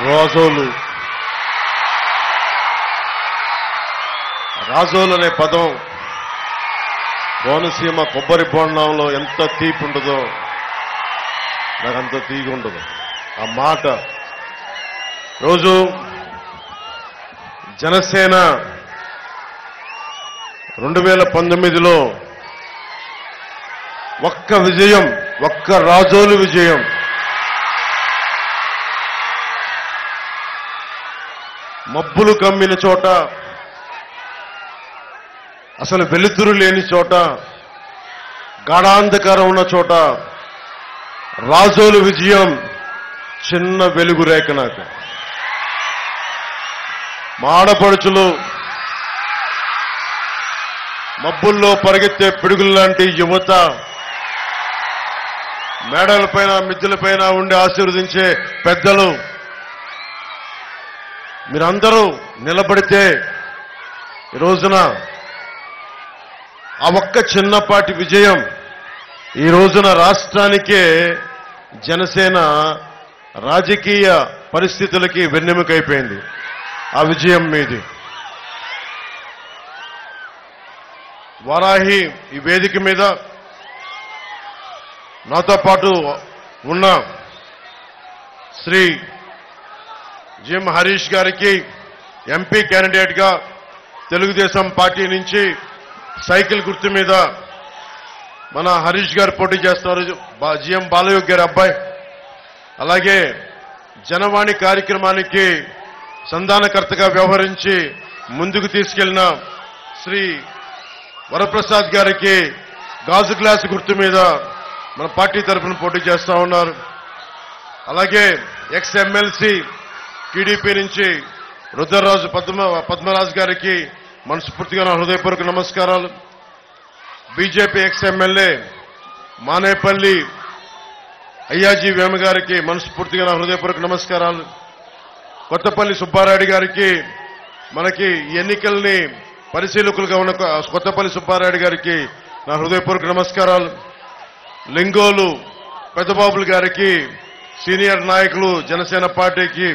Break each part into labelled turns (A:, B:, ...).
A: రాజోలు అనే పదం కోనసీమ కొబ్బరి బోండంలో ఎంత తీపి ఉంటుందో నాకు అంత తీగి ఉండదు ఆ మాట. రోజు జనసేన 2019లో ఒక్క విజయం, ఒక్క రాజోలు విజయం. మబ్బులు కమ్మిన చోట, అసలు వెలుతురు లేని చోట, గాఢాంధకారం ఉన్న చోట రాజోలు విజయం చిన్న వెలుగు రేఖ. నాకు మా ఆడపడుచులు మబ్బుల్లో పరిగెత్తే పిడుగుల్లాంటి యువత, మేడలపైన మిద్దెలపైన ఉండి ఆశీర్వదించే పెద్దలు, మీరందరూ నిలబడితే ఈ రోజున ఆ ఒక్క చిన్నపాటి విజయం ఈ రోజున రాష్ట్రానికే జనసేన రాజకీయ పరిస్థితులకి వెన్నెముకైపోయింది. ఆ విజయం మీది. వారాహి ఈ వేదిక మీద నాతో పాటు ఉన్న శ్రీ జిఎం హరీష్ గారికి ఎంపీ క్యాండిడేట్ గా తెలుగుదేశం పార్టీ నుంచి సైకిల్ గుర్తు మీద మన హరీష్ గారు పోటీ చేస్తున్నారు, జిఎం బాలయోగ్ గారి అబ్బాయి. అలాగే జనవాణి కార్యక్రమానికి సంధానకర్తగా వ్యవహరించి ముందుకు తీసుకెళ్లిన శ్రీ వరప్రసాద్ గారికి గాజు గ్లాసు గుర్తు మీద మన పార్టీ తరఫున పోటీ చేస్తా ఉన్నారు. అలాగే ఎక్స్ ఎమ్మెల్సీ టీడీపీ నుంచి రుద్రరాజు పద్మరాజు గారికి మనస్ఫూర్తిగా నా హృదయపూర్వక నమస్కారాలు. BJP ex MLA Manepalli Ayyaji Vema గారికి మనస్ఫూర్తిగా నా హృదయపూర్వక నమస్కారాలు. కొత్తపల్లి సుబ్బారెడ్డి గారికి, మనకి ఎన్నికల్ని పరిశీలకులుగా ఉన్న కొత్తపల్లి సుబ్బారెడ్డి గారికి నా హృదయపూర్వక నమస్కారాలు. లింగోలు పెద్దబాబులు గారికి, సీనియర్ నాయకులు జనసేన పార్టీకి,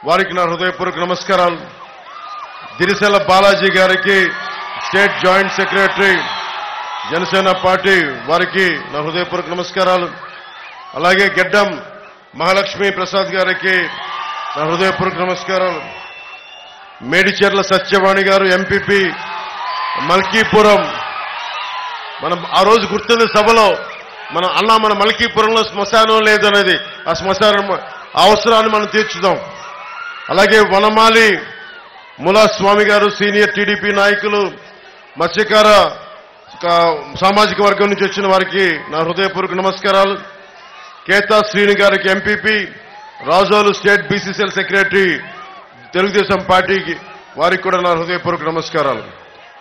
A: వారికి నా హృదయపూర్వక నమస్కారాలు. దిరిసెల బాలాజీ గారికి, state joint secretary Janasena party, వారికి నా హృదయపూర్వక నమస్కారాలు. అలాగే గెడ్డం మహాలక్ష్మి ప్రసాద్ గారికి నా హృదయపూర్వక నమస్కారాలు. మేడిచెర్ల సత్యవాణి గారు ఎంపీపీ మల్కీపురం. మనం ఆ రోజు గుర్తుంది సభలో మన మల్కీపురంలో శ్మశానం లేదనేది, ఆ శ్మశానం అవసరాన్ని మనం తీర్చుదాం. అలాగే వనమాలి ములా స్వామి గారు సీనియర్ టీడీపీ నాయకులు, మత్స్యకార సామాజిక వర్గం నుంచి వచ్చిన వారికి నా హృదయపూర్వక నమస్కారాలు. కేతా శ్రీని గారికి MPP, Razole state BCCL secretary Telugu Desam పార్టీకి, వారికి కూడా నా హృదయపూర్వక నమస్కారాలు.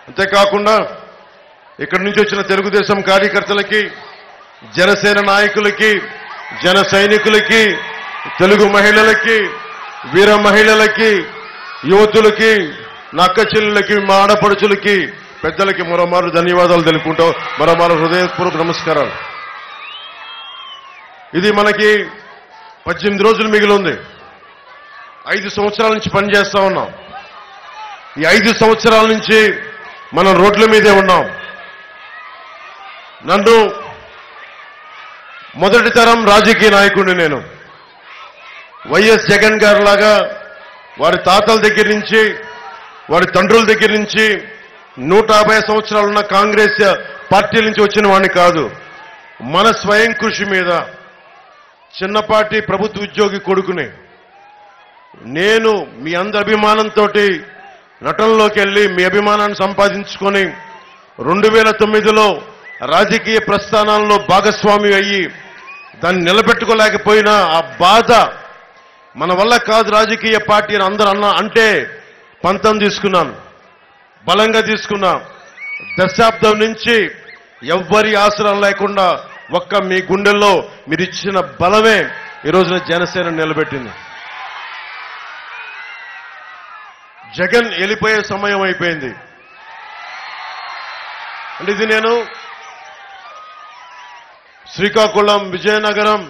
A: అంతేకాకుండా ఇక్కడి నుంచి వచ్చిన తెలుగుదేశం కార్యకర్తలకి, జనసేన నాయకులకి, జన సైనికులకి, తెలుగు మహిళలకి, వీర మహిళలకి, యువతులకి, నా అక్క చెల్లెలకి, మా ఆడపడుచులకి, పెద్దలకి మరోమారు ధన్యవాదాలు తెలుపుకుంటాం. మరోమారు హృదయపూర్వక నమస్కారాలు. ఇది మనకి 18 రోజులు మిగిలి ఉంది. 5 సంవత్సరాల నుంచి పనిచేస్తా ఉన్నాం. ఈ 5 సంవత్సరాల నుంచి మనం రోడ్ల మీదే ఉన్నాం. నన్ను మొదటి తరం రాజకీయ నాయకుడిని నేను. వైఎస్ జగన్ గారు లాగా వారి తాతల దగ్గర నుంచి, వారి తండ్రుల దగ్గర నుంచి 150 సంవత్సరాలున్న కాంగ్రెస్ పార్టీ నుంచి వచ్చిన వాడిని కాదు. మన స్వయం కృషి మీద చిన్నపాటి ప్రభుత్వ ఉద్యోగి కొడుకుని నేను మీ అందరి అభిమానంతో నటనలోకి వెళ్ళి మీ అభిమానాన్ని సంపాదించుకొని 2009లో రాజకీయ ప్రస్థానాల్లో భాగస్వామి అయ్యి దాన్ని నిలబెట్టుకోలేకపోయినా ఆ బాధ మన వల్ల కాదు రాజకీయ పార్టీ అని అందరూ అంటే పంతం తీసుకున్నాను, బలంగా తీసుకున్నా. దశాబ్దం నుంచి ఎవ్వరి ఆసరం లేకుండా ఒక్క మీ గుండెల్లో మీరు ఇచ్చిన బలమే ఈ రోజున జనసేన నిలబెట్టింది. జగన్ వెళ్ళిపోయే సమయం అయిపోయింది. అంటే ఇది నేను శ్రీకాకుళం, విజయనగరం,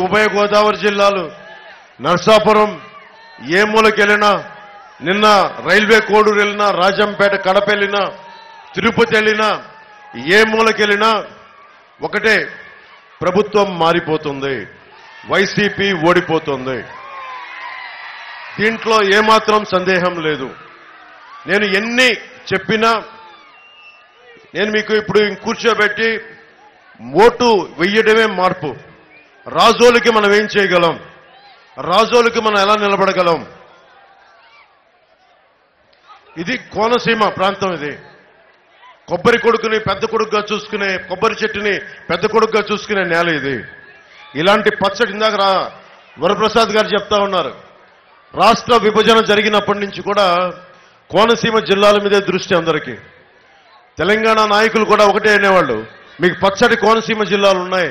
A: ఉభయ గోదావరి జిల్లాలు నర్సాపురం ఏ మూలకెళ్ళినా, నిన్న రైల్వే కోడూరు వెళ్ళినా, రాజంపేట కడప వెళ్ళినా, తిరుపతి వెళ్ళినా, ఏ మూలకెళ్ళినా ఒకటే, ప్రభుత్వం మారిపోతుంది, వైసీపీ ఓడిపోతుంది. దీంట్లో ఏమాత్రం సందేహం లేదు. నేను ఎన్ని చెప్పినా, నేను మీకు ఇప్పుడు కూర్చోబెట్టి ఓటు వెయ్యడమే మార్పు. రాజోలకి మనం ఏం చేయగలం, రాజోలకి మనం ఎలా నిలబడగలం? ఇది కోనసీమ ప్రాంతం. ఇది కొబ్బరి కొడుకుని పెద్ద కొడుకుగా చూసుకునే, కొబ్బరి చెట్టుని పెద్ద కొడుకుగా చూసుకునే నేల ఇది. ఇలాంటి పచ్చడి ఇందాక వరప్రసాద్ గారు చెప్తా ఉన్నారు. రాష్ట్ర విభజన జరిగినప్పటి నుంచి కూడా కోనసీమ జిల్లాల మీదే దృష్టి అందరికీ. తెలంగాణ నాయకులు కూడా ఒకటే అనేవాళ్ళు, మీకు పచ్చడి కోనసీమ జిల్లాలు ఉన్నాయి,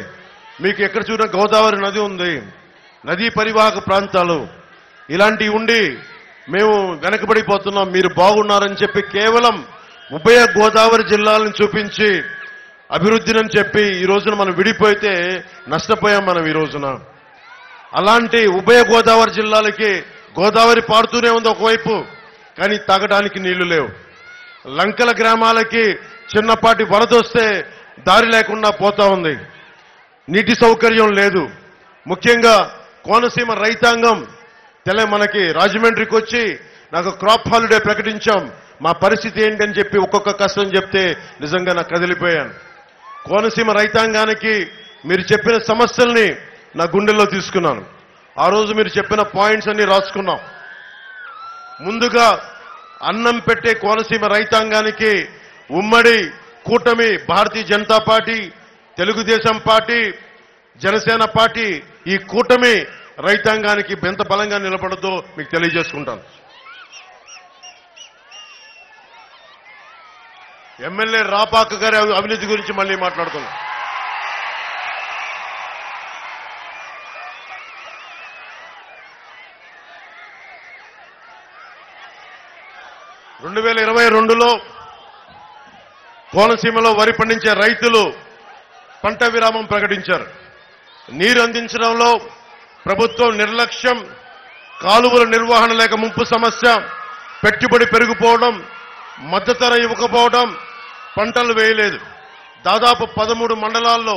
A: మీకు ఎక్కడ చూసినా గోదావరి నది ఉంది, నదీ పరివాహక ప్రాంతాలు ఇలాంటివి ఉండి మేము వెనకబడిపోతున్నాం, మీరు బాగున్నారని చెప్పి కేవలం ఉభయ గోదావరి జిల్లాలను చూపించి అభివృద్ధిని చెప్పి ఈ రోజున మనం విడిపోయితే నష్టపోయాం మనం ఈ రోజున. అలాంటి ఉభయ గోదావరి జిల్లాలకి గోదావరి పారుతూనే ఉంది ఒకవైపు, కానీ తాగడానికి నీళ్లు లేవు. లంకల గ్రామాలకి చిన్నపాటి వరద వస్తే దారి లేకుండా పోతా ఉంది, నీటి సౌకర్యం లేదు. ముఖ్యంగా కోనసీమ రైతాంగం మనకి రాజమండ్రికి వచ్చి నాకు క్రాప్ హాలిడే ప్రకటించాం, మా పరిస్థితి ఏంటని చెప్పి ఒక్కొక్క కష్టం చెప్తే నిజంగా నాకు కదిలిపోయాను. కోనసీమ రైతాంగానికి మీరు చెప్పిన సమస్యల్ని నా గుండెల్లో తీసుకున్నాను. ఆ రోజు మీరు చెప్పిన పాయింట్స్ అన్ని రాసుకున్నాం. ముందుగా అన్నం పెట్టే కోనసీమ రైతాంగానికి ఉమ్మడి కూటమి Bharatiya Janata party, Telugu Desam party, Janasena party ఈ కూటమి రైతాంగానికి ఎంత బలంగా నిలబడదో మీకు తెలియజేసుకుంటాను. ఎమ్మెల్యే రాపాక గారి అవినీతి గురించి మళ్ళీ మాట్లాడుతున్నాం. రెండు 2022లో కోనసీమలో వరి పండించే రైతులు పంట విరామం ప్రకటించారు. నీరు అందించడంలో ప్రభుత్వం నిర్లక్ష్యం, కాలువల నిర్వహణ లేక ముంపు సమస్య, పెట్టుబడి పెరిగిపోవడం, మద్దతు ధర ఇవ్వకపోవడం, పంటలు వేయలేదు. దాదాపు 13 మండలాల్లో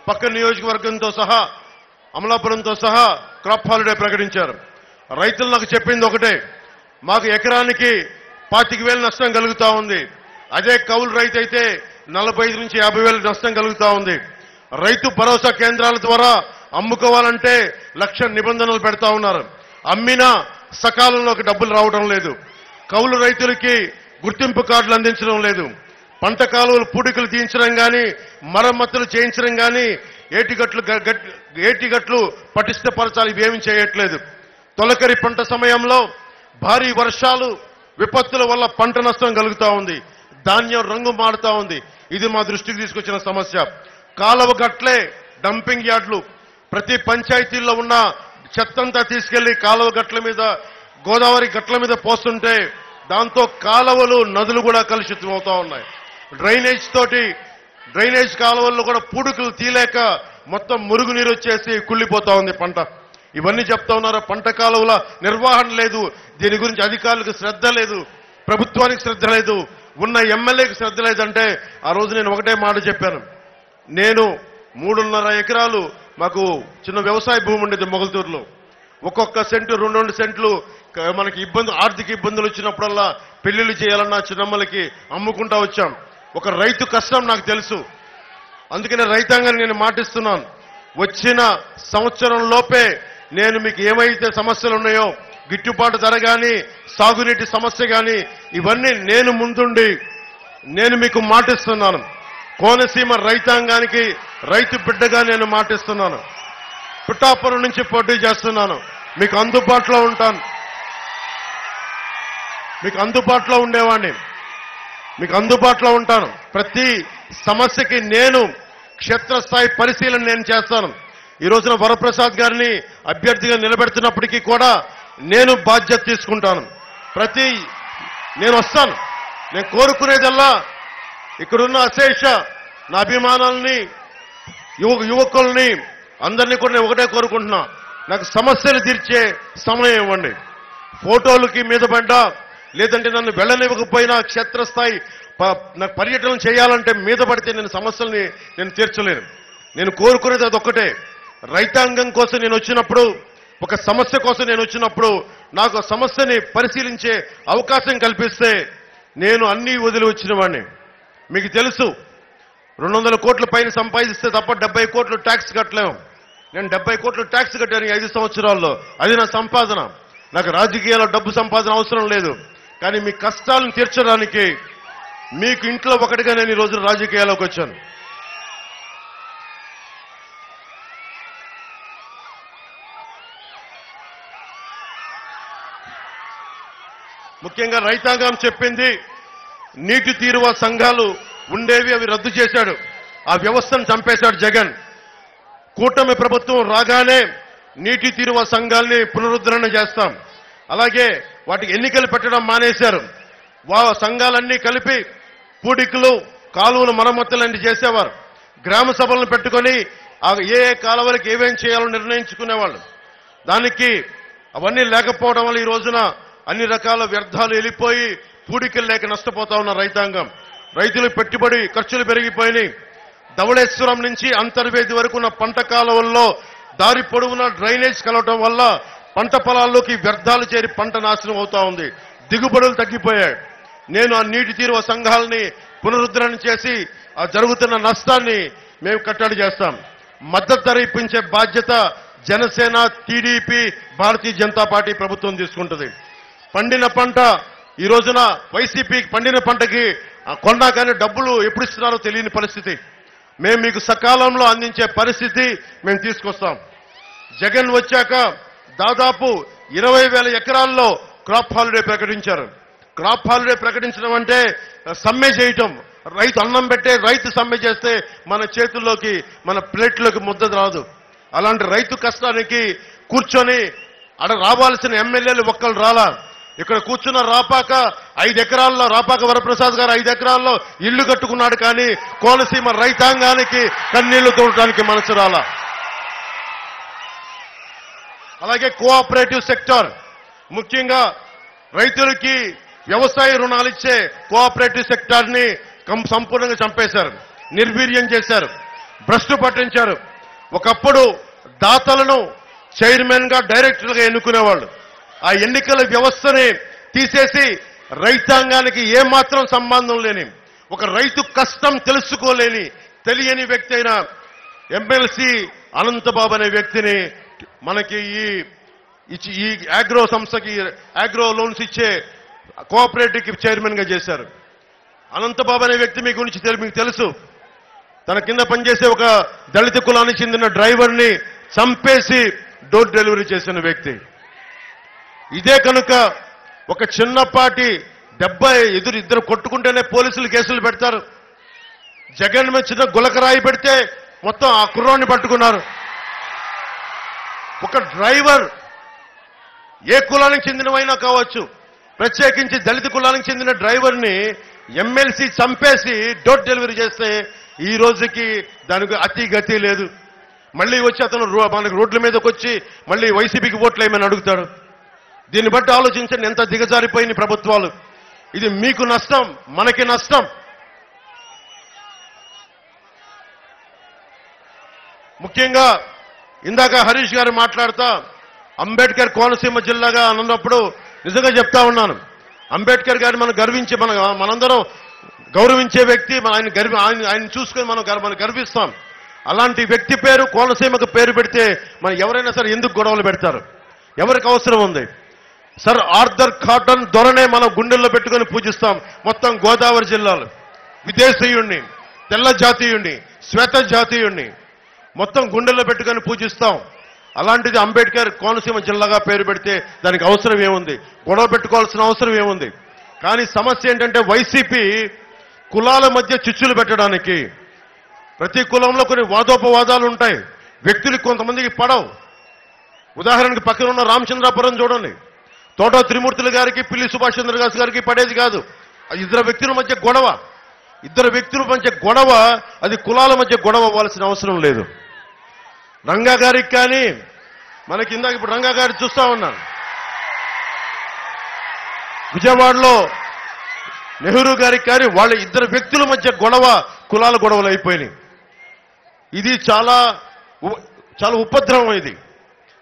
A: పక్క నియోజకవర్గంతో సహా అమలాపురంతో సహా క్రాప్ హాలిడే ప్రకటించారు. రైతులు నాకు చెప్పింది ఒకటే, మాకు ఎకరానికి 25,000 నష్టం కలుగుతా ఉంది. అదే కౌలు రైతు అయితే 45 నుంచి 50,000 నష్టం కలుగుతా ఉంది. రైతు భరోసా కేంద్రాల ద్వారా అమ్ముకోవాలంటే 1,00,000 నిబంధనలు పెడతా ఉన్నారు. అమ్మినా సకాలంలోకి డబ్బులు రావడం లేదు. కౌలు రైతులకి గుర్తింపు కార్డులు అందించడం లేదు. పంట కాలువలు పూడికలు తీయించడం కానీ, మరమ్మతులు చేయించడం కానీ, ఏటిగట్లు పటిష్టపరచాలి, ఇవేమీ చేయట్లేదు. తొలకరి పంట సమయంలో భారీ వర్షాలు, విపత్తుల వల్ల పంట నష్టం కలుగుతా ఉంది. ధాన్యం రంగు మారుతా ఉంది. ఇది మా దృష్టికి తీసుకొచ్చిన సమస్య. కాలువ గట్లే డంపింగ్ యార్డులు, ప్రతి పంచాయతీల్లో ఉన్న చెత్తంతా తీసుకెళ్లి కాలువ గట్ల మీద, గోదావరి గట్ల మీద పోస్తుంటే దాంతో కాలువలు, నదులు కూడా కలుషితం అవుతా ఉన్నాయి. డ్రైనేజ్ కాలువల్లో కూడా పూడుకులు తీలేక మొత్తం మురుగునీరు వచ్చేసి కుళ్ళిపోతా ఉంది పంట. ఇవన్నీ చెప్తా ఉన్నారు. పంట కాలువల నిర్వహణ లేదు, దీని గురించి అధికారులకు శ్రద్ధ లేదు, ప్రభుత్వానికి శ్రద్ధ లేదు, ఉన్న ఎమ్మెల్యేకి శ్రద్ధ లేదంటే ఆ రోజు నేను ఒకటే మాట చెప్పాను. నేను 3.5 ఎకరాలు మాకు చిన్న వ్యవసాయ భూమి ఉండేది మొగల్తూరులో. ఒక్కొక్క సెంటు 2 సెంట్లు మనకి ఆర్థిక ఇబ్బందులు వచ్చినప్పుడల్లా పెళ్లిళ్ళు చేయాలన్నా చిన్నమ్మలకి అమ్ముకుంటా వచ్చాం. ఒక రైతు కష్టం నాకు తెలుసు. అందుకనే రైతాంగాన్ని నేను మాటిస్తున్నాను, వచ్చిన సంవత్సరం లోపే నేను మీకు ఏమైతే సమస్యలు ఉన్నాయో, గిట్టుబాటు ధర కానీ, సాగునీటి సమస్య కానీ, ఇవన్నీ నేను ముందుండి నేను మీకు మాటిస్తున్నాను. కోనసీమ రైతాంగానికి రైతు బిడ్డగా నేను మాటిస్తున్నాను. పిఠాపురం నుంచి పోటీ చేస్తున్నాను. మీకు అందుబాటులో ఉంటాను, మీకు అందుబాటులో ఉండేవాడిని, మీకు అందుబాటులో ఉంటాను. ప్రతి సమస్యకి నేను క్షేత్రస్థాయి పరిశీలన నేను చేస్తాను. ఈ రోజున వరప్రసాద్ గారిని అభ్యర్థిగా నిలబెడుతున్నప్పటికీ కూడా నేను బాధ్యత తీసుకుంటాను. నేను వస్తాను. నేను కోరుకునేదల్లా ఇక్కడున్న అశేష నా అభిమానాలని, యువకుల్ని అందరినీ కూడా నేను ఒకటే కోరుకుంటున్నా, నాకు సమస్యలు తీర్చే సమయం ఇవ్వండి. ఫోటోలకి మీద పడ్డా, లేదంటే నన్ను వెళ్ళనివ్వకపోయినా క్షేత్రస్థాయి నాకు పర్యటన చేయాలంటే మీద పడితే నేను సమస్యల్ని నేను తీర్చలేను. నేను కోరుకునేది అదొక్కటే. రైతాంగం కోసం నేను వచ్చినప్పుడు, ఒక సమస్య కోసం నేను వచ్చినప్పుడు నాకు సమస్యని పరిశీలించే అవకాశం కల్పిస్తే నేను అన్నీ వదిలి వచ్చిన వాడిని. మీకు తెలుసు, 200 కోట్ల పైన సంపాదిస్తే తప్ప 70 కోట్లు ట్యాక్స్ కట్టలేము. నేను 70 కోట్లు ట్యాక్స్ కట్టాను ఈ 5 సంవత్సరాల్లో. అది నా సంపాదన. నాకు రాజకీయాల్లో డబ్బు సంపాదన అవసరం లేదు. కానీ మీ కష్టాలను తీర్చడానికి మీకు ఇంట్లో ఒకటిగా నేను ఈ రోజు రాజకీయాల్లోకి వచ్చాను. ముఖ్యంగా రైతాంగం చెప్పింది, నీటి తీరువ సంఘాలు ఉండేవి, అవి రద్దు చేశాడు. ఆ వ్యవస్థను చంపేశాడు జగన్. కూటమి ప్రభుత్వం రాగానే నీటి తీరువ సంఘాల్ని పునరుద్ధరణ చేస్తాం. అలాగే వాటికి ఎన్నికలు పెట్టడం మానేశారు. సంఘాలన్నీ కలిపి పూడికలు, కాలువలు, మరమ్మతులన్నీ చేసేవారు. గ్రామ సభలను పెట్టుకొని ఏ కాలువలకు ఏమేం చేయాలో నిర్ణయించుకునేవాళ్ళు. దానికి అవన్నీ లేకపోవడం వల్ల ఈ రోజున అన్ని రకాల వ్యర్థాలు వెళ్ళిపోయి పూడికలు లేక నష్టపోతా ఉన్న రైతాంగం. రైతులు పెట్టుబడి ఖర్చులు పెరిగిపోయినాయి. ధవళేశ్వరం నుంచి అంతర్వేది వరకు ఉన్న పంట కాలువల్లో దారి పొడవున డ్రైనేజ్ కలవటం వల్ల పంట పొలాల్లోకి వ్యర్థాలు చేరి పంట నాశనం అవుతా ఉంది. దిగుబడులు తగ్గిపోయాయి. నేను ఆ నీటి తీరువ సంఘాలని పునరుద్ధరణ చేసి ఆ జరుగుతున్న నష్టాన్ని మేము కట్టడి చేస్తాం. మద్దతు ధర ఇప్పించే బాధ్యత జనసేన, టీడీపీ, భారతీయ జనతా పార్టీ ప్రభుత్వం తీసుకుంటుంది. పండిన పంట ఈ రోజున వైసీపీకి పండిన పంటకి కొన్నా కానీ డబ్బులు ఎప్పుడు ఇస్తున్నారో తెలియని పరిస్థితి. మేము మీకు సకాలంలో అందించే పరిస్థితి మేము తీసుకొస్తాం. జగన్ వచ్చాక దాదాపు 20,000 ఎకరాల్లో క్రాప్ హాలిడే ప్రకటించారు. క్రాప్ హాలిడే ప్రకటించడం అంటే సమ్మె చేయటం. రైతు అన్నం పెట్టే రైతు సమ్మె చేస్తే మన చేతుల్లోకి, మన ప్లేట్లోకి ముద్ద రాదు. అలాంటి రైతు కష్టానికి కూర్చొని అక్కడ రావాల్సిన ఎమ్మెల్యేలు ఒక్కరు రాలా. ఇక్కడ కూర్చున్న రాపాక 5 ఎకరాల్లో, రాపాక వరప్రసాద్ గారు 5 ఎకరాల్లో ఇల్లు కట్టుకున్నాడు. కానీ కోనసీమ రైతాంగానికి కన్నీళ్లు తోడటానికి మనసు రాలా. అలాగే కోఆపరేటివ్ సెక్టర్, ముఖ్యంగా రైతులకి వ్యవసాయ రుణాలు ఇచ్చే కోఆపరేటివ్ సెక్టార్ని సంపూర్ణంగా చంపేశారు, నిర్వీర్యం చేశారు, భ్రష్టు పట్టించారు. ఒకప్పుడు దాతలను చైర్మన్ గా, డైరెక్టర్గా ఎన్నుకునేవాళ్ళు. ఆ ఎన్నికల వ్యవస్థని తీసేసి రైతాంగానికి ఏమాత్రం సంబంధం లేని, ఒక రైతు కష్టం తెలుసుకోలేని, తెలియని వ్యక్తి అయిన ఎమ్మెల్సీ అనంతబాబు అనే వ్యక్తిని మనకి ఈ అగ్రో సంస్థకి అగ్రో లోన్స్ ఇచ్చే కోఆపరేటివ్ చైర్మన్ గా చేశారు. అనంతబాబు అనే వ్యక్తి మీ గురించి మీకు తెలుసు. తన కింద పనిచేసే ఒక దళిత కులానికి చెందిన డ్రైవర్ని చంపేసి డోర్ డెలివరీ చేసిన వ్యక్తి. ఇదే కనుక ఒక చిన్నపాటి దెబ్బ ఇద్దరు కొట్టుకుంటేనే పోలీసులు కేసులు పెడతారు. జగన్ మీద చిన్న గులకరాయి పెడితే మొత్తం ఆ కుర్రాన్ని పట్టుకున్నారు. ఒక డ్రైవర్ ఏ కులానికి చెందినవైనా కావచ్చు, ప్రత్యేకించి దళిత కులానికి చెందిన డ్రైవర్ని ఎమ్మెల్సీ చంపేసి డోర్ డెలివరీ చేస్తే ఈ రోజుకి దానికి అతి గతి లేదు. మళ్ళీ వచ్చి అతను మనకి రోడ్ల మీదకి వచ్చి మళ్ళీ వైసీపీకి ఓట్లు ఏమని అడుగుతాడు. దీన్ని బట్టి ఆలోచించండి ఎంత దిగజారిపోయిన ప్రభుత్వాలు. ఇది మీకు నష్టం, మనకి నష్టం. ముఖ్యంగా ఇందాక హరీష్ గారు మాట్లాడుతా అంబేద్కర్ కోనసీమ జిల్లాగా అన్నప్పుడు నిజంగా చెప్తా ఉన్నాను. అంబేద్కర్ గారిని మనందరం గౌరవించే వ్యక్తి. ఆయన చూసుకొని మనం గర్విస్తాం. అలాంటి వ్యక్తి పేరు కోనసీమకు పేరు పెడితే మనం ఎవరైనా సరే ఎందుకు గొడవలు పెడతారు? ఎవరికి అవసరం ఉంది? సర్ ఆర్థర్ కాటన్ దొరనే మనం గుండెల్లో పెట్టుకొని పూజిస్తాం. మొత్తం గోదావరి జిల్లాలో విదేశీయుణ్ణి, తెల్ల జాతీయుణ్ణి, శ్వేత జాతీయుణ్ణి మొత్తం గుండెల్లో పెట్టుకొని పూజిస్తాం. అలాంటిది అంబేద్కర్ కోనసీమ జిల్లాగా పేరు పెడితే దానికి అవసరం ఏముంది? గొడవ పెట్టుకోవాల్సిన అవసరం ఏముంది? కానీ సమస్య ఏంటంటే వైసీపీ కులాల మధ్య చిచ్చులు పెట్టడానికి, ప్రతి కులంలో కొన్ని వాదోపవాదాలు ఉంటాయి. వ్యక్తులకు కొంతమందికి పడవు. ఉదాహరణకి పక్కన ఉన్న రామచంద్రాపురం చూడండి. తోట త్రిమూర్తులు గారికి, పిల్లి సుభాష్ చంద్రదాస్ గారికి పడేది కాదు. ఇద్దరు వ్యక్తుల మధ్య గొడవ, అది కులాల మధ్య గొడవ అవ్వాల్సిన అవసరం లేదు. రంగా గారికి కానీ, మనకి ఇందాక ఇప్పుడు రంగా గారి చూస్తా ఉన్నాను. విజయవాడలో నెహ్రూ గారి వాళ్ళ ఇద్దరు వ్యక్తుల మధ్య కులాల గొడవలు అయిపోయినాయి. ఇది చాలా ఉపద్రవం. ఇది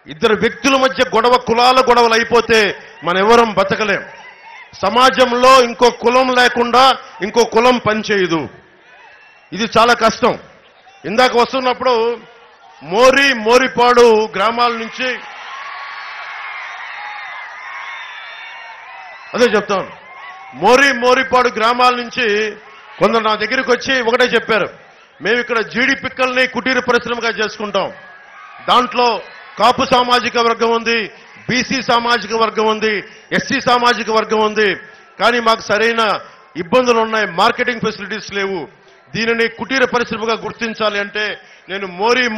A: ఇద్దరు వ్యక్తుల మధ్య కులాల గొడవలు అయిపోతే మనం ఎవరం బతకలేం. సమాజంలో ఇంకో కులం లేకుండా ఇంకో కులం పనిచేయదు. ఇది చాలా కష్టం. ఇందాక వస్తున్నప్పుడు మోరిపాడు గ్రామాల నుంచి అదే చెప్తాను. మోరిపాడు గ్రామాల నుంచి కొందరు నా దగ్గరికి వచ్చి ఒకటే చెప్పారు, మేము ఇక్కడ జీడి పిక్కల్ని కుటీర పరిశ్రమగా చేసుకుంటాం. దాంట్లో కాపు సామాజిక వర్గం ఉంది, బీసీ సామాజిక వర్గం ఉంది, ఎస్సీ సామాజిక వర్గం ఉంది. కానీ మాకు సరైన ఇబ్బందులు ఉన్నాయి, మార్కెటింగ్ ఫెసిలిటీస్ లేవు. దీనిని కుటీర పరిశ్రమగా గుర్తించాలి అంటే నేను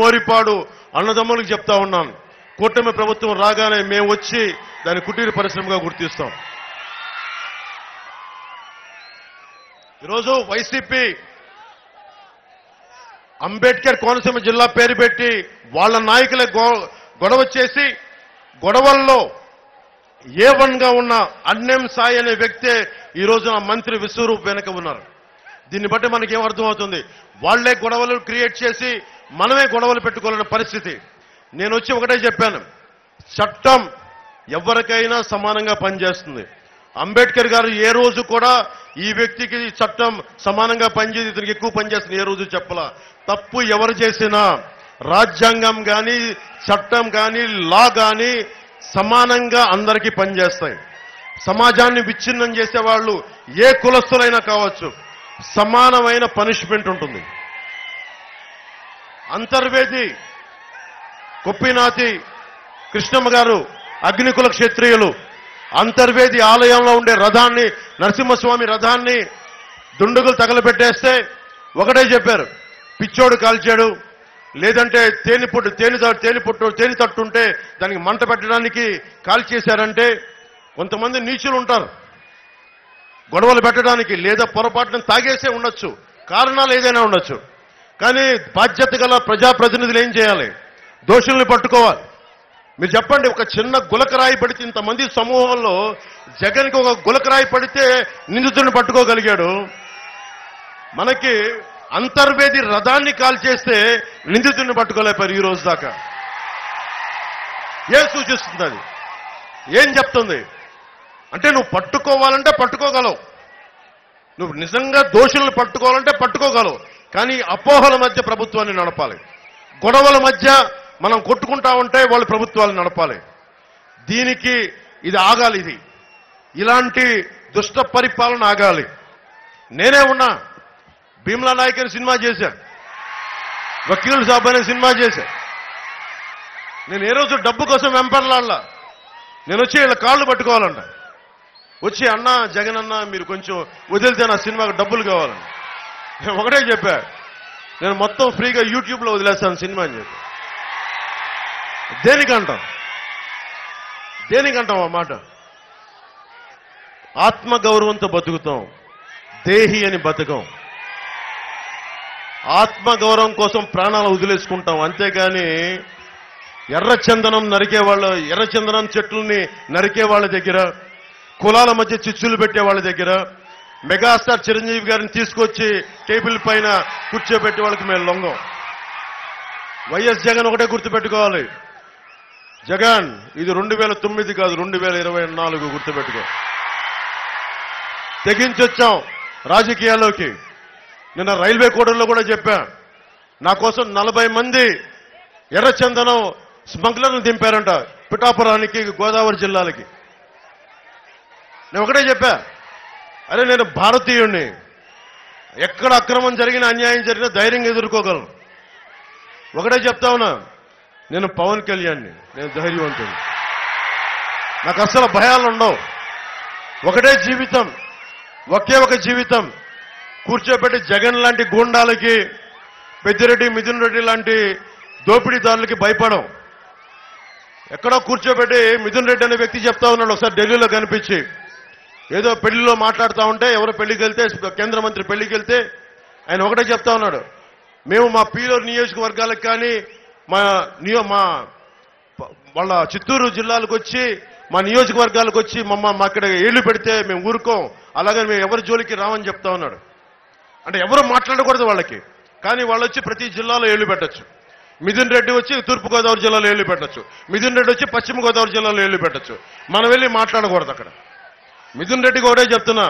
A: మోరిపాడు అన్నదమ్ములకు చెప్తా ఉన్నాను, కూటమి ప్రభుత్వం రాగానే మేము వచ్చి దాన్ని కుటీర పరిశ్రమగా గుర్తిస్తాం. ఈరోజు వైసీపీ అంబేద్కర్ కోనసీమ జిల్లా పేరు పెట్టి వాళ్ళ నాయకులే గొడవ చేసి గొడవల్లో A1గా ఉన్న అన్నేం సాయి అనే వ్యక్తే ఈ రోజున మంత్రి విశ్వరూప్ వెనక ఉన్నారు. దీన్ని బట్టి మనకేం అర్థమవుతుంది, వాళ్లే గొడవలు క్రియేట్ చేసి మనమే గొడవలు పెట్టుకోవాలనే పరిస్థితి. నేను వచ్చి ఒకటే చెప్పాను, చట్టం ఎవరికైనా సమానంగా పనిచేస్తుంది. అంబేద్కర్ గారు ఏ రోజు కూడా ఈ వ్యక్తికి చట్టం సమానంగా పనిచేసి ఇతనికి ఎక్కువ పనిచేస్తుంది ఏ రోజు చెప్పలా. తప్పు ఎవరు చేసినా రాజ్యాంగం కానీ చట్టం కానీ లా కానీ సమానంగా అందరికీ పనిచేస్తాయి. సమాజాన్ని విచ్ఛిన్నం చేసేవాళ్ళు ఏ కులస్తులైనా కావచ్చు, సమానమైన పనిష్మెంట్ ఉంటుంది. అంతర్వేది కొప్పినాతి కృష్ణమ్మ గారు అగ్నికుల క్షత్రియులు అంతర్వేది ఆలయంలో ఉండే రథాన్ని, నరసింహస్వామి రథాన్ని దుండగులు తగలబెట్టేస్తే ఒకటే చెప్పారు, పిచ్చోడు కాల్చాడు, లేదంటే తేనె తట్టుంటే దానికి మంట పెట్టడానికి కాల్చేశారంటే కొంతమంది నీచులు ఉంటారు గొడవలు పెట్టడానికి, లేదా పొరపాటున తాగేసే ఉండొచ్చు, కారణాలు ఏదైనా ఉండొచ్చు. కానీ బాధ్యత గల ప్రజాప్రతినిధులు ఏం చేయాలి, దోషుల్ని పట్టుకోవాలి. మీరు చెప్పండి, ఒక చిన్న గులకరాయి పడితే ఇంతమంది సమూహంలో జగన్కి ఒక గులకరాయి పడితే నిందితుడిని పట్టుకోగలిగాడు. మనకి అంతర్వేది రథాన్ని కాల్చేస్తే నిందితుడిని పట్టుకోలేపారు ఈ రోజు దాకా. ఏం సూచిస్తుంది అది? ఏం చెప్తుంది అంటే నువ్వు పట్టుకోవాలంటే పట్టుకోగలవు, నువ్వు నిజంగా దోషులను పట్టుకోవాలంటే పట్టుకోగలవు. కానీ అపోహల మధ్య ప్రభుత్వాన్ని నడపాలి, గొడవల మధ్య మనం కొట్టుకుంటా ఉంటే వాళ్ళు ప్రభుత్వాలు నడపాలి. దీనికి ఇది ఆగాలి. ఇలాంటి దుష్ట పరిపాలన ఆగాలి. నేనే ఉన్నా, భీమ్లా నాయక్ అనే సినిమా చేశా, వకీల్ సాబ్ అనే సినిమా చేశా. నేను ఏ రోజు డబ్బు కోసం వెంపర్లాడలా. నేను వచ్చి వీళ్ళ కాళ్ళు పట్టుకోవాలంట, వచ్చి అన్నా జగన్ అన్న మీరు కొంచెం వదిలితే నా సినిమాకు డబ్బులు కావాలని. నేను ఒకటే చెప్పా, నేను మొత్తం ఫ్రీగా యూట్యూబ్లో వదిలేస్తాను సినిమా అని చెప్పి. దేనికంటాం ఆ మాట? ఆత్మగౌరవంతో బతుకుతాం, దేహి అని బతకం. ఆత్మగౌరవం కోసం ప్రాణాలు వదిలేసుకుంటాం, అంతేగాని ఎర్రచందనం చెట్లని నరికే వాళ్ళ దగ్గర, కులాల మధ్య చిచ్చులు పెట్టే వాళ్ళ దగ్గర, మెగాస్టార్ చిరంజీవి గారిని తీసుకొచ్చి టేబుల్ పైన కూర్చోబెట్టే వాళ్ళకి మేము లొంగం. వైఎస్ జగన్ ఒకటే గుర్తుపెట్టుకోవాలి, జగన్ ఇది 2009 కాదు 2024 గుర్తుపెట్టుకో. తెగించొచ్చాం రాజకీయాల్లోకి. నిన్న రైల్వే కోడల్లో కూడా చెప్పా, నా కోసం 40 మంది ఎర్రచందనం స్మగ్లర్ను దింపారంట పిఠాపురానికి, గోదావరి జిల్లాలకి. నేను ఒకటే చెప్పా, అరే నేను భారతీయుణ్ణి, ఎక్కడ అక్రమం జరిగినా అన్యాయం జరిగినా ధైర్యంగా ఎదుర్కోగలను. ఒకటే చెప్తా ఉన్నా, నేను పవన్ కళ్యాణ్ని, నేను ధైర్యవంతుని, నాకు అసలు భయాలు ఉండవు. ఒకటే జీవితం, ఒకే ఒక జీవితం. కూర్చోబెట్టి జగన్ లాంటి గూండాలకి, పెద్దిరెడ్డి మిథున్ రెడ్డి లాంటి దోపిడీదారులకి భయపడం. ఎక్కడో కూర్చోబెట్టి మిథున్ రెడ్డి అనే వ్యక్తి చెప్తా ఉన్నాడు, ఒకసారి ఢిల్లీలో కనిపించి ఏదో పెళ్లిలో మాట్లాడుతూ ఉంటే, ఎవరో పెళ్లికి వెళ్తే, కేంద్ర మంత్రి పెళ్లికి వెళ్తే ఆయన ఒకటే చెప్తా ఉన్నాడు, మేము మా పీలూరు నియోజకవర్గాలకు కానీ మా వాళ్ళ చిత్తూరు జిల్లాలకు వచ్చి మా నియోజకవర్గాలకు వచ్చి మా అక్కడ ఏళ్లు పెడితే మేము ఊరుకోం, అలాగని మేము ఎవరి జోలికి రామని చెప్తా ఉన్నాడు. అంటే ఎవరు మాట్లాడకూడదు వాళ్ళకి, కానీ వాళ్ళు వచ్చి ప్రతి జిల్లాలో ఏళ్లు పెట్టచ్చు. మిథున్ రెడ్డి వచ్చి తూర్పుగోదావరి జిల్లాలో ఏళ్లు పెట్టచ్చు, మిథున్ రెడ్డి వచ్చి పశ్చిమ గోదావరి జిల్లాలో ఏళ్లు పెట్టచ్చు. మనం వెళ్ళి మాట్లాడకూడదు అక్కడ. మిథున్ రెడ్డికి ఒకటే చెప్తున్నా,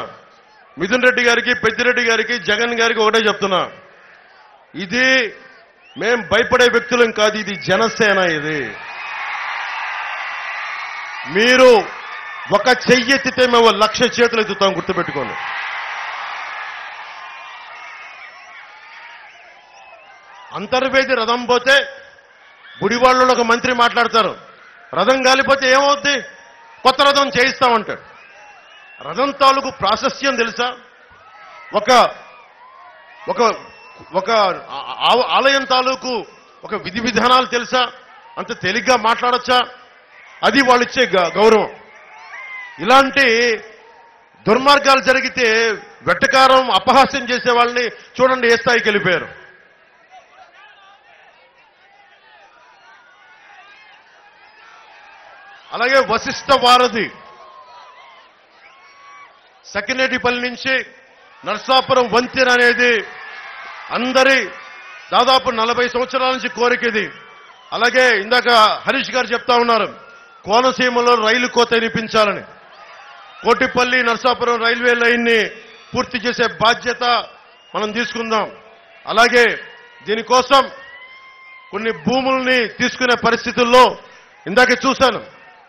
A: మిథున్ రెడ్డి గారికి, పెద్దిరెడ్డి గారికి, జగన్ గారికి ఒకటే చెప్తున్నా, ఇది మేం భయపడే వ్యక్తులం కాదు, ఇది జనసేన. ఇది మీరు ఒక చెయ్యి ఎత్తితే మేము 1,00,000 చేతులు ఎత్తుతాం, గుర్తుపెట్టుకోండి. అంతర్వేది రథం పోతే గుడివాళ్ళలో ఒక మంత్రి మాట్లాడతారు, రథం గాలిపోతే ఏమవుద్ది, కొత్త రథం చేయిస్తామంటాడు. రథం తాలూకు ప్రాశస్త్యం తెలుసా? ఒక ఒక ఒక ఆలయం తాలూకు ఒక విధి విధానాలు తెలుసా? అంత తేలిగ్గా మాట్లాడచ్చా? అది వాళ్ళు ఇచ్చే గౌరవం. ఇలాంటి దుర్మార్గాలు జరిగితే వెట్టకారం అపహాస్యం చేసే వాళ్ళని చూడండి ఏ స్థాయికి వెళ్ళిపోయారు. అలాగే వశిష్ఠ వారధి సకినేటిపల్లి నుంచి నర్సాపురం వంతెన అనేది అందరి దాదాపు 40 సంవత్సరాల నుంచి కోరిక ఇది. అలాగే ఇందాక హరీష్ గారు చెప్తా ఉన్నారు, కోనసీమలో రైలు కోత వినిపించాలని. కోటిపల్లి నర్సాపురం రైల్వే లైన్ని పూర్తి చేసే బాధ్యత మనం తీసుకుందాం. అలాగే దీనికోసం కొన్ని భూముల్ని తీసుకునే పరిస్థితుల్లో ఇందాకే చూశాను,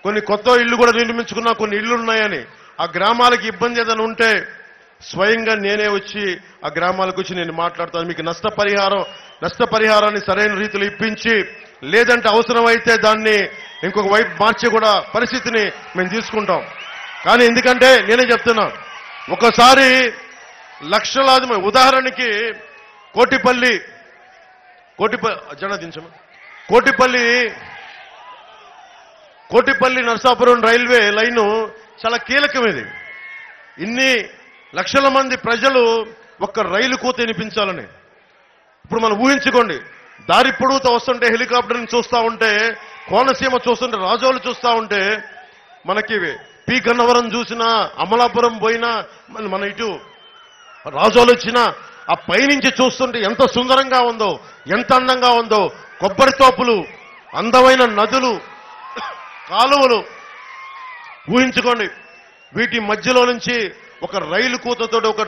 A: కొన్ని కొత్త ఇళ్లు కూడా నిర్మించుకున్నా, కొన్ని ఇళ్లు ఉన్నాయని. ఆ గ్రామాలకు ఇబ్బంది ఏదైనా ఉంటే స్వయంగా నేనే వచ్చి ఆ గ్రామాలకు వచ్చి నేను మాట్లాడతాను. మీకు నష్టపరిహారాన్ని సరైన రీతిలో ఇప్పించి, లేదంటే అవసరమైతే దాన్ని ఇంకొక వైపు మార్చి కూడా పరిస్థితిని మేము తీసుకుంటాం. కానీ ఎందుకంటే నేనే చెప్తున్నా, ఒకసారి లక్షలాది ఉదాహరణకి కోటిపల్లి నర్సాపురం రైల్వే లైను చాలా కీలకం. ఇది ఇన్ని లక్షల మంది ప్రజలు ఒక్క రైలు కూత వినిపించాలని. ఇప్పుడు మనం ఊహించుకోండి, దారి పొడుగుతా వస్తుంటే హెలికాప్టర్ని చూస్తూ ఉంటే, కోనసీమ చూస్తుంటే, రాజోలు చూస్తూ ఉంటే, మనకి పి గన్నవరం చూసినా, అమలాపురం పోయినా, మన ఇటు రాజోలు వచ్చినా ఆ పైనుంచి చూస్తుంటే ఎంత సుందరంగా ఉందో, ఎంత అందంగా ఉందో. కొబ్బరి తోపులు, అందమైన నదులు, కాలువలు ఊహించుకోండి. వీటి మధ్యలో నుంచి ఒక రైలు కూతతో ఒక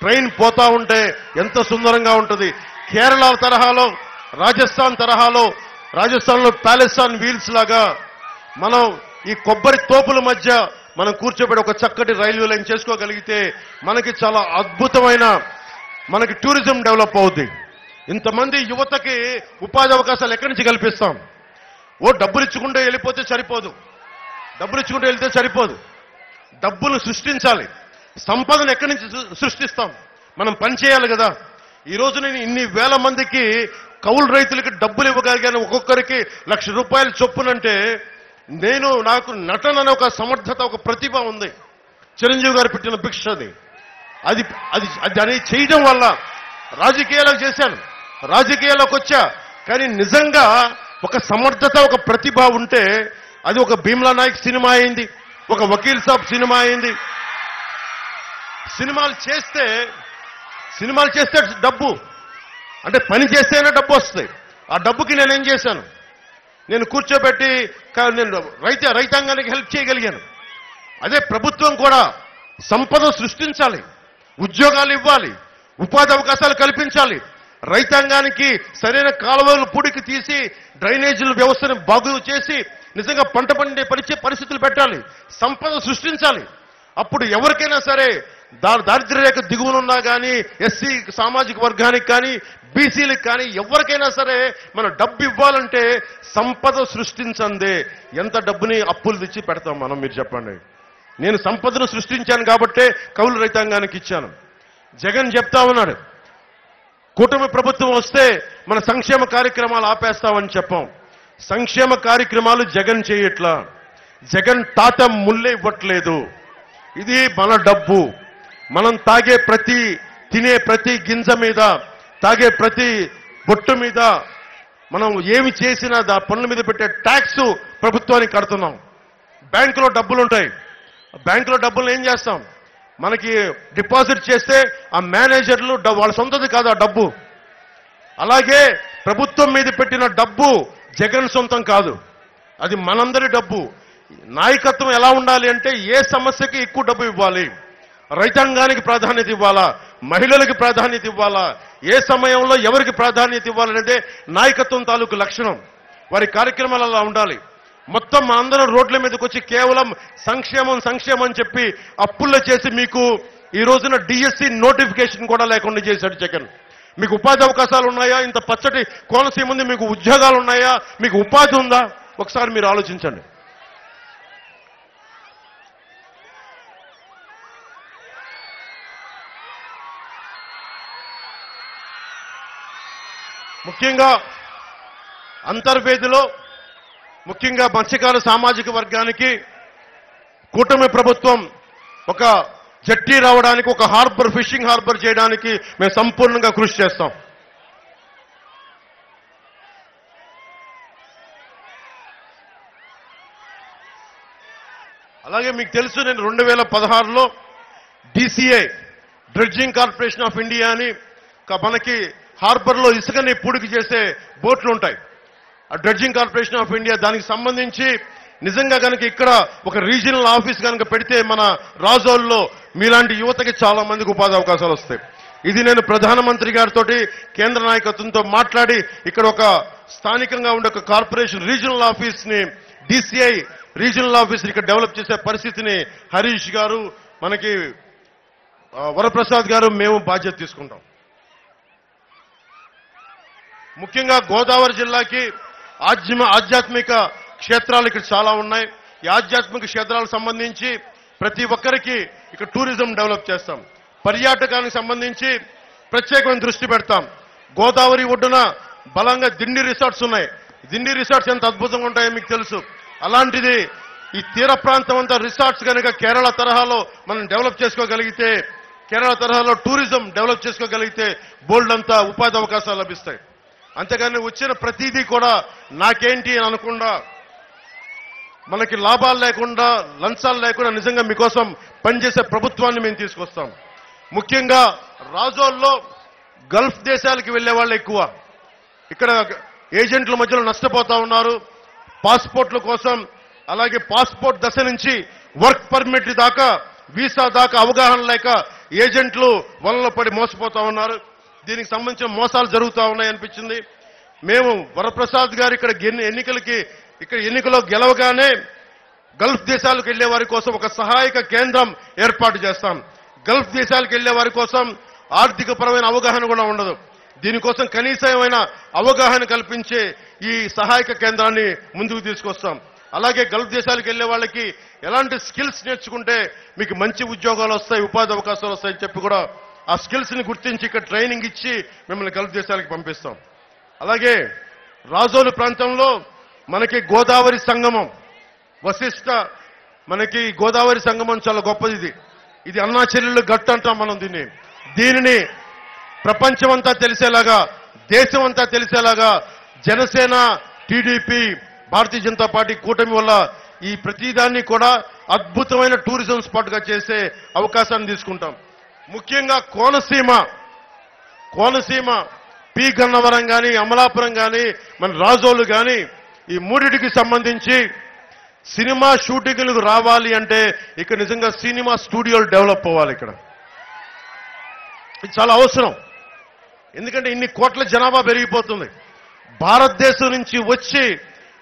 A: ట్రైన్ పోతా ఉంటే ఎంత సుందరంగా ఉంటుంది. కేరళ తరహాలో, రాజస్థాన్లో ప్యాలెస్ ఆన్ వీల్స్ లాగా మనం ఈ కొబ్బరి తోపుల మధ్య మనం కూర్చోబెట్టి ఒక చక్కటి రైల్వే లైన్ చేసుకోగలిగితే మనకి చాలా అద్భుతమైన మనకి టూరిజం డెవలప్ అవుద్ది. ఇంతమంది యువతకి ఉపాధి అవకాశాలు ఎక్కడి నుంచి కల్పిస్తాం? డబ్బులు ఇచ్చుకుంటే వెళ్ళిపోతే సరిపోదు, డబ్బులు సృష్టించాలి. సంపదను ఎక్కడి నుంచి సృష్టిస్తాం? మనం పని చేయాలి కదా. ఈ రోజు నేను ఇన్ని వేల మందికి కౌలు రైతులకి డబ్బులు ఇవ్వగలిగాను, ఒక్కొక్కరికి ₹1,00,000 చొప్పునంటే నాకు నటన అనే ఒక సమర్థత, ఒక ప్రతిభ ఉంది. చిరంజీవి గారు పెట్టిన భిక్ష అది చేయడం వల్ల రాజకీయాలకు చేశాను, రాజకీయాల్లోకి వచ్చా. కానీ నిజంగా ఒక సమర్థత, ఒక ప్రతిభ ఉంటే అది ఒక భీమ్లా నాయక్ సినిమా అయింది, ఒక వకీల్ సాబ్ సినిమా అయింది. సినిమాలు చేస్తే డబ్బు అంటే పని చేస్తేనే డబ్బు వస్తుంది. ఆ డబ్బుకి నేనేం చేశాను? నేను కూర్చోబెట్టి నేను రైతాంగానికి హెల్ప్ చేయగలిగాను. అదే ప్రభుత్వం కూడా సంపద సృష్టించాలి, ఉద్యోగాలు ఇవ్వాలి, ఉపాధి అవకాశాలు కల్పించాలి. రైతాంగానికి సరైన కాలువలు పూడికి తీసి డ్రైనేజీల వ్యవస్థను బాగు చేసి నిజంగా పంట పండే పరిస్థితులు పెట్టాలి, సంపద సృష్టించాలి. అప్పుడు ఎవరికైనా సరే దారిద్ర్య రేఖ దిగువనున్నా కానీ, ఎస్సీ సామాజిక వర్గానికి కానీ, బీసీలకు కానీ ఎవరికైనా సరే మన డబ్బు ఇవ్వాలంటే సంపద సృష్టించందే ఎంత డబ్బుని అప్పులు తెచ్చి పెడతాం మనం? మీరు చెప్పండి. నేను సంపదను సృష్టించాను కాబట్టే కౌలు రైతాంగానికి ఇచ్చాను. జగన్ చెప్తా ఉన్నాడు, కూటమి ప్రభుత్వం వస్తే మన సంక్షేమ కార్యక్రమాలు ఆపేస్తామని చెప్పాం. సంక్షేమ కార్యక్రమాలు జగన్ చేయట్లా. జగన్ తాత ముల్లే ఇవ్వట్లేదు. ఇది మన డబ్బు. మనం తినే ప్రతి గింజ మీద, తాగే ప్రతి బొట్టు మీద మనం ఏమి చేసినా పన్నుల మీద పెట్టే ట్యాక్స్ ప్రభుత్వానికి కడుతున్నాం. బ్యాంకులో డబ్బులు ఉంటాయి. బ్యాంకులో డబ్బులు ఏం చేస్తాం? మనకి డిపాజిట్ చేస్తే ఆ మేనేజర్లు వాళ్ళ సొంతది కాదు ఆ డబ్బు. అలాగే ప్రభుత్వం మీద పెట్టిన డబ్బు జగన్ సొంతం కాదు, అది మనందరి డబ్బు. నాయకత్వం ఎలా ఉండాలి అంటే ఏ సమస్యకి ఎక్కువ డబ్బు ఇవ్వాలి, రైతాంగానికి ప్రాధాన్యత ఇవ్వాలా, మహిళలకు ప్రాధాన్యత ఇవ్వాలా, ఏ సమయంలో ఎవరికి ప్రాధాన్యత ఇవ్వాలంటే నాయకత్వం తాలూకు లక్షణం. వారి కార్యక్రమాలు అలా ఉండాలి. మొత్తం మా అందరం రోడ్ల మీదకి వచ్చి కేవలం సంక్షేమం సంక్షేమం అని చెప్పి అప్పుల్లో చేసి మీకు ఈ రోజున డిఎస్సి నోటిఫికేషన్ కూడా లేకుండా చేశాడు జగన్. మీకు ఉపాధి అవకాశాలు ఉన్నాయా? ఇంత పచ్చటి కోనసీమ ఉంది, మీకు ఉద్యోగాలు ఉన్నాయా? మీకు ఉపాధి ఉందా? ఒకసారి మీరు ఆలోచించండి. ముఖ్యంగా అంతర్వేదిలో ముఖ్యంగా మత్స్యకార సామాజిక వర్గానికి కూటమి ప్రభుత్వం ఒక జట్టి రావడానికి, ఒక హార్బర్, ఫిషింగ్ హార్బర్ చేయడానికి మేము సంపూర్ణంగా కృషి చేస్తాం. అలాగే మీకు తెలుసు, నేను 2016లో DCA dredging corporation of India అని మనకి హార్బర్లో ఇసుకని పూడికి చేసే బోట్లు ఉంటాయి. ఆ డ్రెడ్జింగ్ కార్పొరేషన్ ఆఫ్ ఇండియా దానికి సంబంధించి నిజంగా కనుక ఇక్కడ ఒక రీజనల్ ఆఫీస్ కనుక పెడితే మన రాజోల్లో మీలాంటి యువతకి చాలా మందికి ఉపాధి అవకాశాలు వస్తాయి. ఇది నేను ప్రధానమంత్రి గారితో కేంద్ర నాయకత్వంతో మాట్లాడి ఇక్కడ ఒక స్థానికంగా ఉండే ఒక కార్పొరేషన్ రీజనల్ ఆఫీస్ ని, DCI రీజనల్ ఆఫీస్ ఇక్కడ డెవలప్ చేసే పరిస్థితిని హరీష్ గారు, మనకి వరప్రసాద్ గారు, మేము బాధ్యత తీసుకుంటాం. ముఖ్యంగా గోదావరి జిల్లాకి ఆధ్యాత్మిక క్షేత్రాలు ఇక్కడ చాలా ఉన్నాయి. ఈ ఆధ్యాత్మిక క్షేత్రాలకు సంబంధించి ప్రతి ఒక్కరికి ఇక్కడ టూరిజం డెవలప్ చేస్తాం. పర్యాటకానికి సంబంధించి ప్రత్యేకమైన దృష్టి పెడతాం. గోదావరి ఒడ్డున బలంగా దిండి రిసార్ట్స్ ఉన్నాయి. దిండి రిసార్ట్స్ ఎంత అద్భుతంగా ఉంటాయో మీకు తెలుసు. అలాంటిది ఈ తీర ప్రాంతం అంతా రిసార్ట్స్ కనుక కేరళ తరహాలో మనం డెవలప్ చేసుకోగలిగితే, కేరళ తరహాలో టూరిజం డెవలప్ చేసుకోగలిగితే బోల్డ్ అంతా ఉపాధి అవకాశాలు లభిస్తాయి. అంతేగాని వచ్చిన ప్రతిదీ కూడా నాకేంటి అని అనకుండా, మనకి లాభాలు లేకుండా, లంచాలు లేకుండా నిజంగా మీకోసం పనిచేసే ప్రభుత్వాన్ని మేము తీసుకొస్తాం. ముఖ్యంగా రాజోల్లో గల్ఫ్ దేశాలకు వెళ్లే వాళ్ళు ఎక్కువ. ఇక్కడ ఏజెంట్ల మధ్యలో నష్టపోతా ఉన్నారు. పాస్పోర్ట్ల కోసం, అలాగే పాస్పోర్ట్ దశ నుంచి వర్క్ పర్మిట్ దాకా, వీసా దాకా అవగాహన లేక ఏజెంట్లు వలలో పడి మోసపోతా ఉన్నారు. దీనికి సంబంధించిన మోసాలు జరుగుతూ ఉన్నాయనిపించింది. మేము వరప్రసాద్ గారు ఇక్కడ ఎన్నికలో గెలవగానే గల్ఫ్ దేశాలకు వెళ్లే వారి కోసం ఒక సహాయక కేంద్రం ఏర్పాటు చేస్తాం. గల్ఫ్ దేశాలకు వెళ్లే వారి కోసం ఆర్థిక పరమైన అవగాహన కూడా ఉండదు. దీనికోసం కనీసమైన అవగాహన కల్పించే ఈ సహాయక కేంద్రాన్ని ముందుకు తీసుకొస్తాం. అలాగే గల్ఫ్ దేశాలకు వెళ్లే వాళ్ళకి ఎలాంటి స్కిల్స్ నేర్చుకుంటే మీకు మంచి ఉద్యోగాలు వస్తాయి, ఉపాధి అవకాశాలు వస్తాయని చెప్పి కూడా ఆ స్కిల్స్ ని గుర్తించి ఇక్కడ ట్రైనింగ్ ఇచ్చి మిమ్మల్ని గల్ఫ్ దేశాలకు పంపిస్తాం. అలాగే రాజోలు ప్రాంతంలో మనకి గోదావరి సంగమం, వశిష్ట, మనకి గోదావరి సంగమం చాలా గొప్పది. ఇది అన్నా చెల్లెళ్ళు గట్టు అంటాం మనం దీనిని ప్రపంచమంతా తెలిసేలాగా, దేశం అంతా తెలిసేలాగా జనసేన, టీడీపీ, భారతీయ జనతా పార్టీ కూటమి వల్ల ఈ ప్రతిదాన్ని కూడా అద్భుతమైన టూరిజం స్పాట్ గా చేసే అవకాశాన్ని తీసుకుంటాం. ముఖ్యంగా కోనసీమ పి గన్నవరం కానీ, అమలాపురం కానీ, మన రాజోలు కానీ, ఈ మూడిటికి సంబంధించి సినిమా షూటింగ్లకు రావాలి అంటే ఇక్కడ నిజంగా సినిమా స్టూడియోలు డెవలప్ అవ్వాలి. ఇక్కడ ఇది చాలా అవసరం. ఎందుకంటే ఇన్ని కోట్ల జనాభా పెరిగిపోతుంది. భారతదేశం నుంచి వచ్చి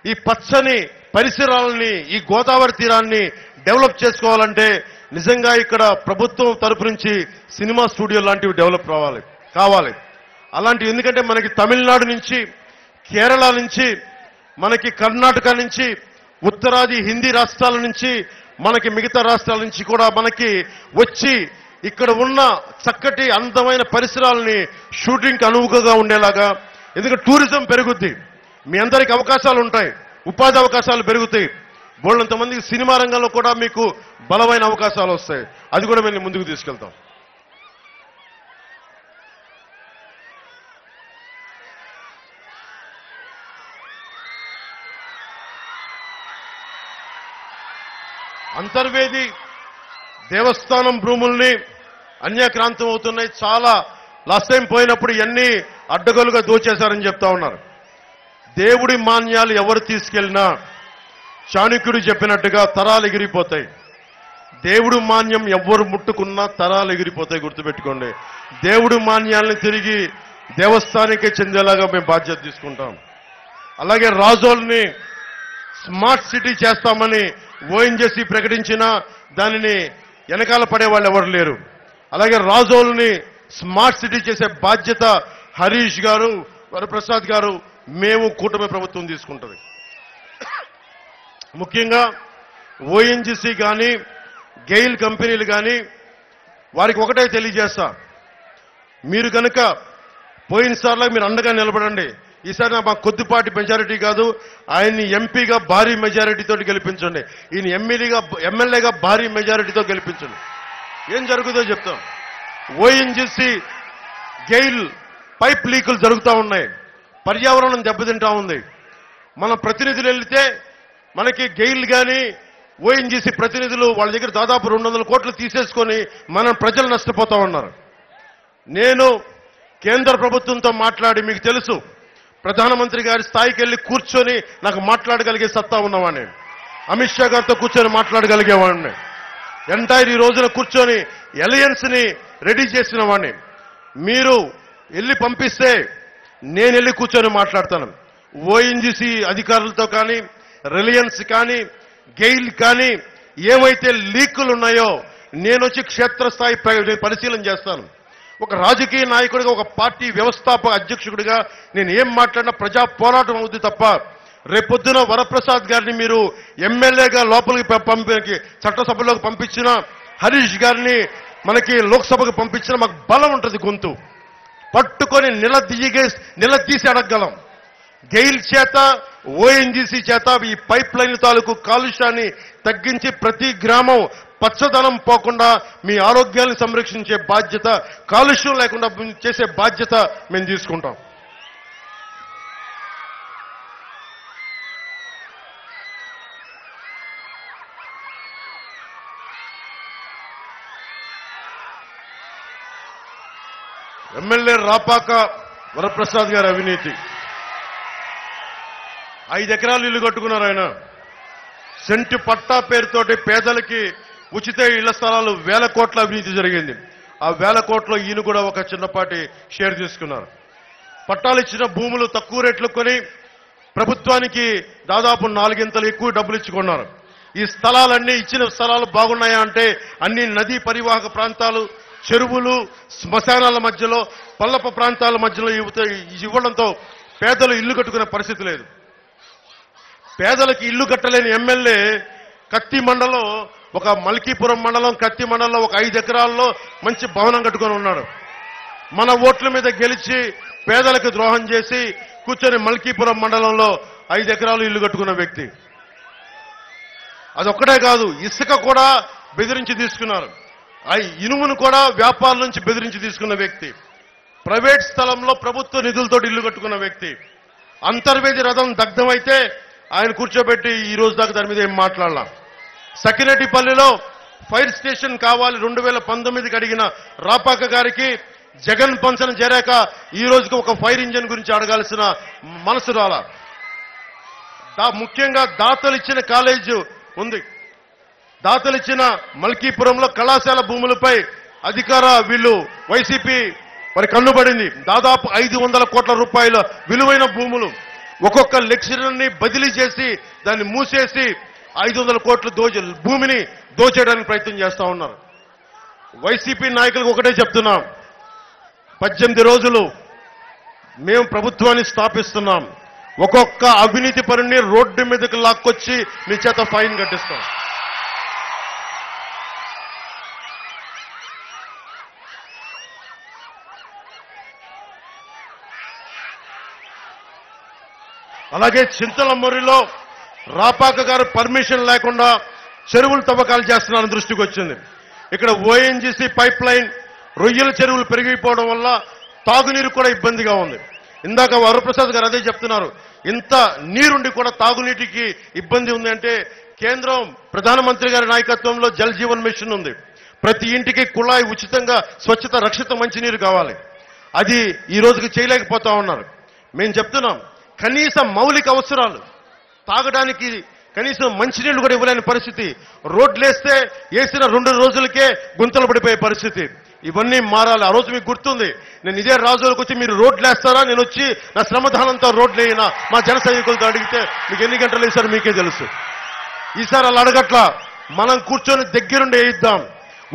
A: ఈ పచ్చని పరిసరాలని, ఈ గోదావరి తీరాన్ని డెవలప్ చేసుకోవాలంటే నిజంగా ఇక్కడ ప్రభుత్వం తరపు నుంచి సినిమా స్టూడియో లాంటివి డెవలప్ కావాలి. అలాంటివి ఎందుకంటే మనకి తమిళనాడు నుంచి, కేరళ నుంచి, మనకి కర్ణాటక నుంచి, ఉత్తరాది హిందీ రాష్ట్రాల నుంచి, మనకి మిగతా రాష్ట్రాల నుంచి కూడా మనకి వచ్చి ఇక్కడ ఉన్న చక్కటి అందమైన పరిసరాలని షూటింగ్కి అనువుగా ఉండేలాగా, ఎందుకంటే టూరిజం పెరుగుద్ది, మీ అందరికి అవకాశాలు ఉంటాయి, ఉపాధి అవకాశాలు పెరుగుతాయి, బోళ్ళంతమందికి సినిమా రంగంలో కూడా మీకు బలమైన అవకాశాలు వస్తాయి. అది కూడా మేము ముందుకు తీసుకెళ్తాం. అంతర్వేది దేవస్థానం భూముల్ని అన్యాక్రాంతం అవుతున్నాయి. చాలా లాస్ట్ టైం పోయినప్పుడు ఇవన్నీ అడ్డగోలుగా దోచేశారని చెప్తా ఉన్నారు. దేవుడి మాన్యాలు ఎవరు తీసుకెళ్లినా చాణక్యుడు చెప్పినట్టుగా తరాలు ఎగిరిపోతాయి. దేవుడు మాన్యం ఎవరు ముట్టుకున్నా తరాలు ఎగిరిపోతాయి. గుర్తుపెట్టుకోండి. దేవుడి మాన్యాల్ని తిరిగి దేవస్థానికే చెందేలాగా మేము బాధ్యత తీసుకుంటాం. అలాగే రాజోల్ని స్మార్ట్ సిటీ చేస్తామని ఓఎన్జీసీ ప్రకటించినా దానిని వెనకాల పడే వాళ్ళు ఎవరు లేరు. అలాగే రాజోల్ని స్మార్ట్ సిటీ చేసే బాధ్యత హరీష్ గారు, వరప్రసాద్ గారు, మేము కూటమి ప్రభుత్వం తీసుకుంటుంది. ముఖ్యంగా ఓఎన్జీసీ కానీ గెయిల్ కంపెనీలు కానీ వారికి ఒకటే తెలియజేస్తా, మీరు కనుక పోయినసార్లు మీరు అండగా నిలబడండి. ఈసారి మా కొద్దిపాటి మెజారిటీ కాదు, ఆయన్ని ఎంపీగా భారీ మెజారిటీతో గెలిపించండి. ఈయన ఎమ్మెల్యేగా భారీ మెజారిటీతో గెలిపించండి. ఏం జరుగుతుందో చెప్తాం. ఓఎన్జీసీ గెయిల్ పైప్ లీకులు జరుగుతూ ఉన్నాయి. పర్యావరణం దెబ్బతింటా ఉంది. మన ప్రతినిధులు వెళ్తే మనకి గెయిల్ కానీ ఓఎన్జీసీ ప్రతినిధులు వాళ్ళ దగ్గర దాదాపు 200 కోట్లు తీసేసుకొని మనం ప్రజలు నష్టపోతా ఉన్నారు. నేను కేంద్ర ప్రభుత్వంతో మాట్లాడి, మీకు తెలుసు ప్రధానమంత్రి గారి స్థాయికి వెళ్ళి కూర్చొని నాకు మాట్లాడగలిగే సత్తా ఉన్నవాడిని. అమిత్ షా గారితో కూర్చొని మాట్లాడగలిగేవాడిని. ఎంటైర్ ఈ రోజున కూర్చొని అలయన్స్ ని రెడీ చేసిన వాడిని. మీరు వెళ్ళి పంపిస్తే నేను వెళ్ళి కూర్చొని మాట్లాడతాను. ఓఎన్జీసీ అధికారులతో కానీ, రిలయన్స్ కానీ, గెయిల్ కానీ ఏవైతే లీకులు ఉన్నాయో నేను వచ్చి క్షేత్రస్థాయి పరిశీలన చేస్తాను. ఒక రాజకీయ నాయకుడిగా, ఒక పార్టీ వ్యవస్థాపక అధ్యక్షుడిగా నేను ఏం మాట్లాడినా ప్రజా పోరాటం అవుతుంది తప్ప, రేపొద్దున వరప్రసాద్ గారిని మీరు ఎమ్మెల్యేగా లోపలికి చట్టసభలోకి పంపించిన, హరీష్ గారిని మనకి లోక్సభకు పంపించిన మాకు బలం ఉంటుంది. గొంతు పట్టుకొని నిలదీసి అడగగలం. గెయిల్ చేత, ఓఎన్జీసీ చేత ఈ పైప్ లైన్ తాలూకు కాలుష్యాన్ని తగ్గించి ప్రతి గ్రామం పచ్చదనం పోకుండా మీ ఆరోగ్యాన్ని సంరక్షించే బాధ్యత, కాలుష్యం లేకుండా చేసే బాధ్యత మేము తీసుకుంటాం. ఎమ్మెల్యే రాపాక వరప్రసాద్ గారి అవినీతి. 5 ఎకరాలు ఇల్లు కట్టుకున్నారు ఆయన. సెంటు పట్టా పేరుతోటి పేదలకి ఉచిత ఇళ్ల స్థలాలు 1000 కోట్ల అవినీతి జరిగింది. ఆ 1000 కోట్ల ఈయన కూడా ఒక చిన్నపాటి షేర్ తీసుకున్నారు. పట్టాలు ఇచ్చిన భూములు తక్కువ రేట్లు కొని ప్రభుత్వానికి దాదాపు 4 ఇంతలు ఎక్కువ డబ్బులు ఇచ్చుకున్నారు. ఈ స్థలాలన్నీ ఇచ్చిన స్థలాలు బాగున్నాయా అంటే అన్ని నదీ పరివాహక ప్రాంతాలు, చెరువులు, శ్మశానాల మధ్యలో, పల్లప ప్రాంతాల మధ్యలో ఇవ్వడంతో పేదలు ఇల్లు కట్టుకునే పరిస్థితి లేదు. పేదలకు ఇల్లు కట్టలేని ఎమ్మెల్యే కత్తి మండలం, ఒక మల్కీపురం మండలం కత్తి మండలంలో ఒక 5 ఎకరాల్లో మంచి భవనం కట్టుకొని ఉన్నాడు. మన ఓట్ల మీద గెలిచి పేదలకు ద్రోహం చేసి కూర్చొని మల్కీపురం మండలంలో 5 ఎకరాలు ఇల్లు కట్టుకున్న వ్యక్తి. అదొక్కటే కాదు, ఇసుక కూడా బెదిరించి తీసుకున్నారు. ఇనుమును కూడా వ్యాపారం నుంచి బెదిరించి తీసుకున్న వ్యక్తి. ప్రైవేట్ స్థలంలో ప్రభుత్వ నిధులతో ఇల్లు కట్టుకున్న వ్యక్తి. అంతర్వేది రథం దగ్ధమైతే ఆయన కూర్చోబెట్టి ఈ రోజు దాకా దాని మీద ఏం మాట్లాడాల. సకినేటిపల్లిలో ఫైర్ స్టేషన్ కావాలి 2019కి అడిగిన రాపాక గారికి జగన్ పంచన చేరాక ఈ రోజుకి ఒక ఫైర్ ఇంజిన్ గురించి అడగాల్సిన మనసు రాలా. ముఖ్యంగా దాతలిచ్చిన కాలేజ్ ఉంది. దాతలిచ్చిన మల్కీపురంలో కళాశాల భూములపై వీళ్ళు వైసీపీ మరి కన్నుబడింది. దాదాపు 500 కోట్ల రూపాయల విలువైన భూములు. ఒక్కొక్క లెక్చరర్ని బదిలీ చేసి దాన్ని మూసేసి 500 కోట్ల భూమిని దోచేయడానికి ప్రయత్నం చేస్తా ఉన్నారు. వైసీపీ నాయకులకు ఒకటే చెప్తున్నాం, 18 రోజులు మేము ప్రభుత్వాన్ని స్థాపిస్తున్నాం. ఒక్కొక్క అవినీతి పరుని రోడ్డు మీదకి లాక్కొచ్చి మీ చేత ఫైన్ కట్టిస్తాం. అలాగే చింతలమర్రిలో రాపాక గారు పర్మిషన్ లేకుండా చెరువులు తవ్వకాలు చేస్తున్నారని దృష్టికి వచ్చింది. ఇక్కడ ఓఎన్జీసీ పైప్ లైన్, రొయ్యల చెరువులు పెరిగిపోవడం వల్ల తాగునీరు కూడా ఇబ్బందిగా ఉంది. ఇందాక వరప్రసాద్ గారు అదే చెప్తున్నారు, ఇంత నీరుండి కూడా తాగునీటికి ఇబ్బంది ఉంది అంటే కేంద్రం ప్రధానమంత్రి గారి నాయకత్వంలో జల్ జీవన్ మిషన్ ఉంది. ప్రతి ఇంటికి కుళాయి ఉచితంగా స్వచ్ఛత రక్షిత మంచినీరు కావాలి. అది ఈ రోజుకి చేయలేకపోతా ఉన్నారు. మేము చెప్తున్నాం, కనీస మౌలిక అవసరాలు తాగడానికి కనీసం మంచినీళ్లు కూడా ఇవ్వలేని పరిస్థితి. రోడ్లేస్తే వేసిన 2 రోజులకే గుంతలు పడిపోయే పరిస్థితి. ఇవన్నీ మారాలి. ఆ రోజు మీకు గుర్తుంది, నేను ఇదే రాజులకు వచ్చి మీరు రోడ్లు వేస్తారా, నేను వచ్చి నా శ్రమదానంతో రోడ్లు వేయినా మా జన సైనికులతో అడిగితే మీకు ఎన్ని గంటలు వేశారు మీకే తెలుసు. ఈసారి అలా అడగట్లా, మనం కూర్చొని దగ్గరుండి వేయిద్దాం.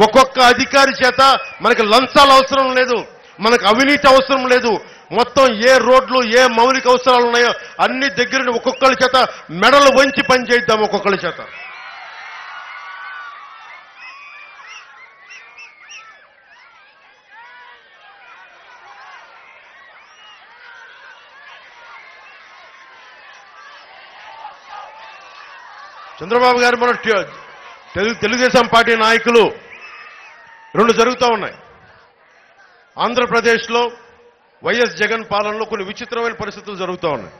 A: ఒక్కొక్క అధికారి చేత మనకి లంచాలు అవసరం లేదు, మనకు అవినీతి అవసరం లేదు. మొత్తం ఏ రోడ్లు ఏ మౌలిక అవసరాలు ఉన్నాయో అన్ని దగ్గరుండి ఒక్కొక్కరి చేత మెడలు వంచి పని చేద్దాం. ఒక్కొక్కరి చేత చంద్రబాబు గారు మన తెలుగుదేశం పార్టీ నాయకులు 2 జరుగుతూ ఉన్నాయి. ఆంధ్రప్రదేశ్లో వైఎస్ జగన్ పాలనలో కొన్ని విచిత్రమైన పరిస్థితులు జరుగుతూ ఉన్నాయి.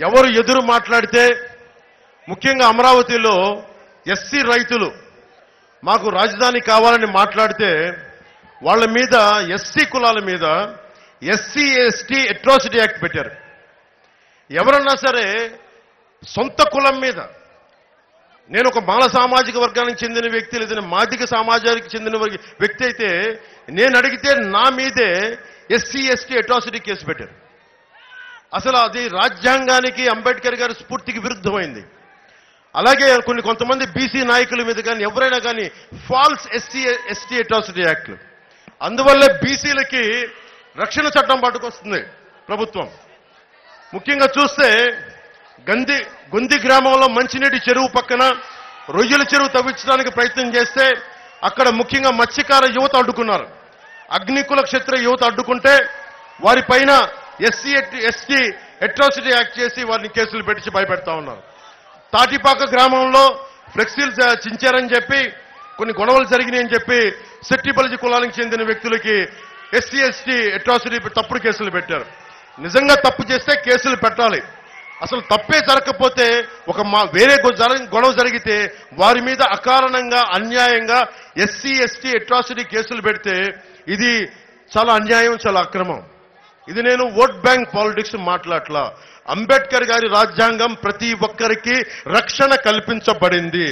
A: ఎవరు ఎదురు మాట్లాడితే, ముఖ్యంగా అమరావతిలో ఎస్సీ రైతులు మాకు రాజధాని కావాలని మాట్లాడితే వాళ్ళ మీద, ఎస్సీ కులాల మీద ఎస్సీ ఎస్టీ అట్రాసిటీ యాక్ట్ పెట్టారు. ఎవరన్నా సరే సొంత కులం మీద, నేను ఒక మాల సామాజిక వర్గానికి చెందిన వ్యక్తి లేదా మాదిక సామాజిక చెందిన వ్యక్తి అయితే నేను అడిగితే నా మీదే ఎస్సీ ఎస్టీ అట్రాసిటీ కేసు పెట్టారు. అసలు అది రాజ్యాంగానికి అంబేద్కర్ గారి స్ఫూర్తికి విరుద్ధమైంది. అలాగే కొంతమంది బీసీ నాయకుల మీద కానీ ఎవరైనా కానీ ఫాల్స్ ఎస్సీ ఎస్టీ అట్రాసిటీ యాక్ట్లు. అందువల్లే బీసీలకి రక్షణ చట్టం పట్టుకొస్తుంది ప్రభుత్వం. ముఖ్యంగా చూస్తే గొంది గ్రామంలో మంచినీటి చెరువు పక్కన రొయ్యల చెరువు తవ్వించడానికి ప్రయత్నం చేస్తే అక్కడ ముఖ్యంగా మత్స్యకార యువత అడ్డుకున్నారు. అగ్నికుల క్షత్రియ యువత అడ్డుకుంటే వారిపైన ఎస్సీ ఎస్టీ అట్రాసిటీ యాక్ట్ చేసి వారిని కేసులు పెట్టి భయపెడతా ఉన్నారు. తాటిపాక గ్రామంలో ఫ్లెక్సీలు చించారని చెప్పి కొన్ని గొడవలు జరిగినాయని చెప్పి సెట్టిబలిజీ కులానికి చెందిన వ్యక్తులకి ఎస్సీ ఎస్టీ అట్రాసిటీ తప్పుడు కేసులు పెట్టారు. నిజంగా తప్పు చేస్తే కేసులు పెట్టాలి. అసలు తప్పే జరగకపోతే వేరే గొడవ జరిగితే వారి మీద అకారణంగా అన్యాయంగా ఎస్సీ ఎస్టీ అట్రాసిటీ కేసులు పెడితే ఇది చాలా అన్యాయం, చాలా అక్రమం. ఇది నేను ఓట్ బ్యాంక్ పాలిటిక్స్ మాట్లాడలా. అంబేద్కర్ గారి రాజ్యాంగం ప్రతి ఒక్కరికి రక్షణ కల్పించబడింది.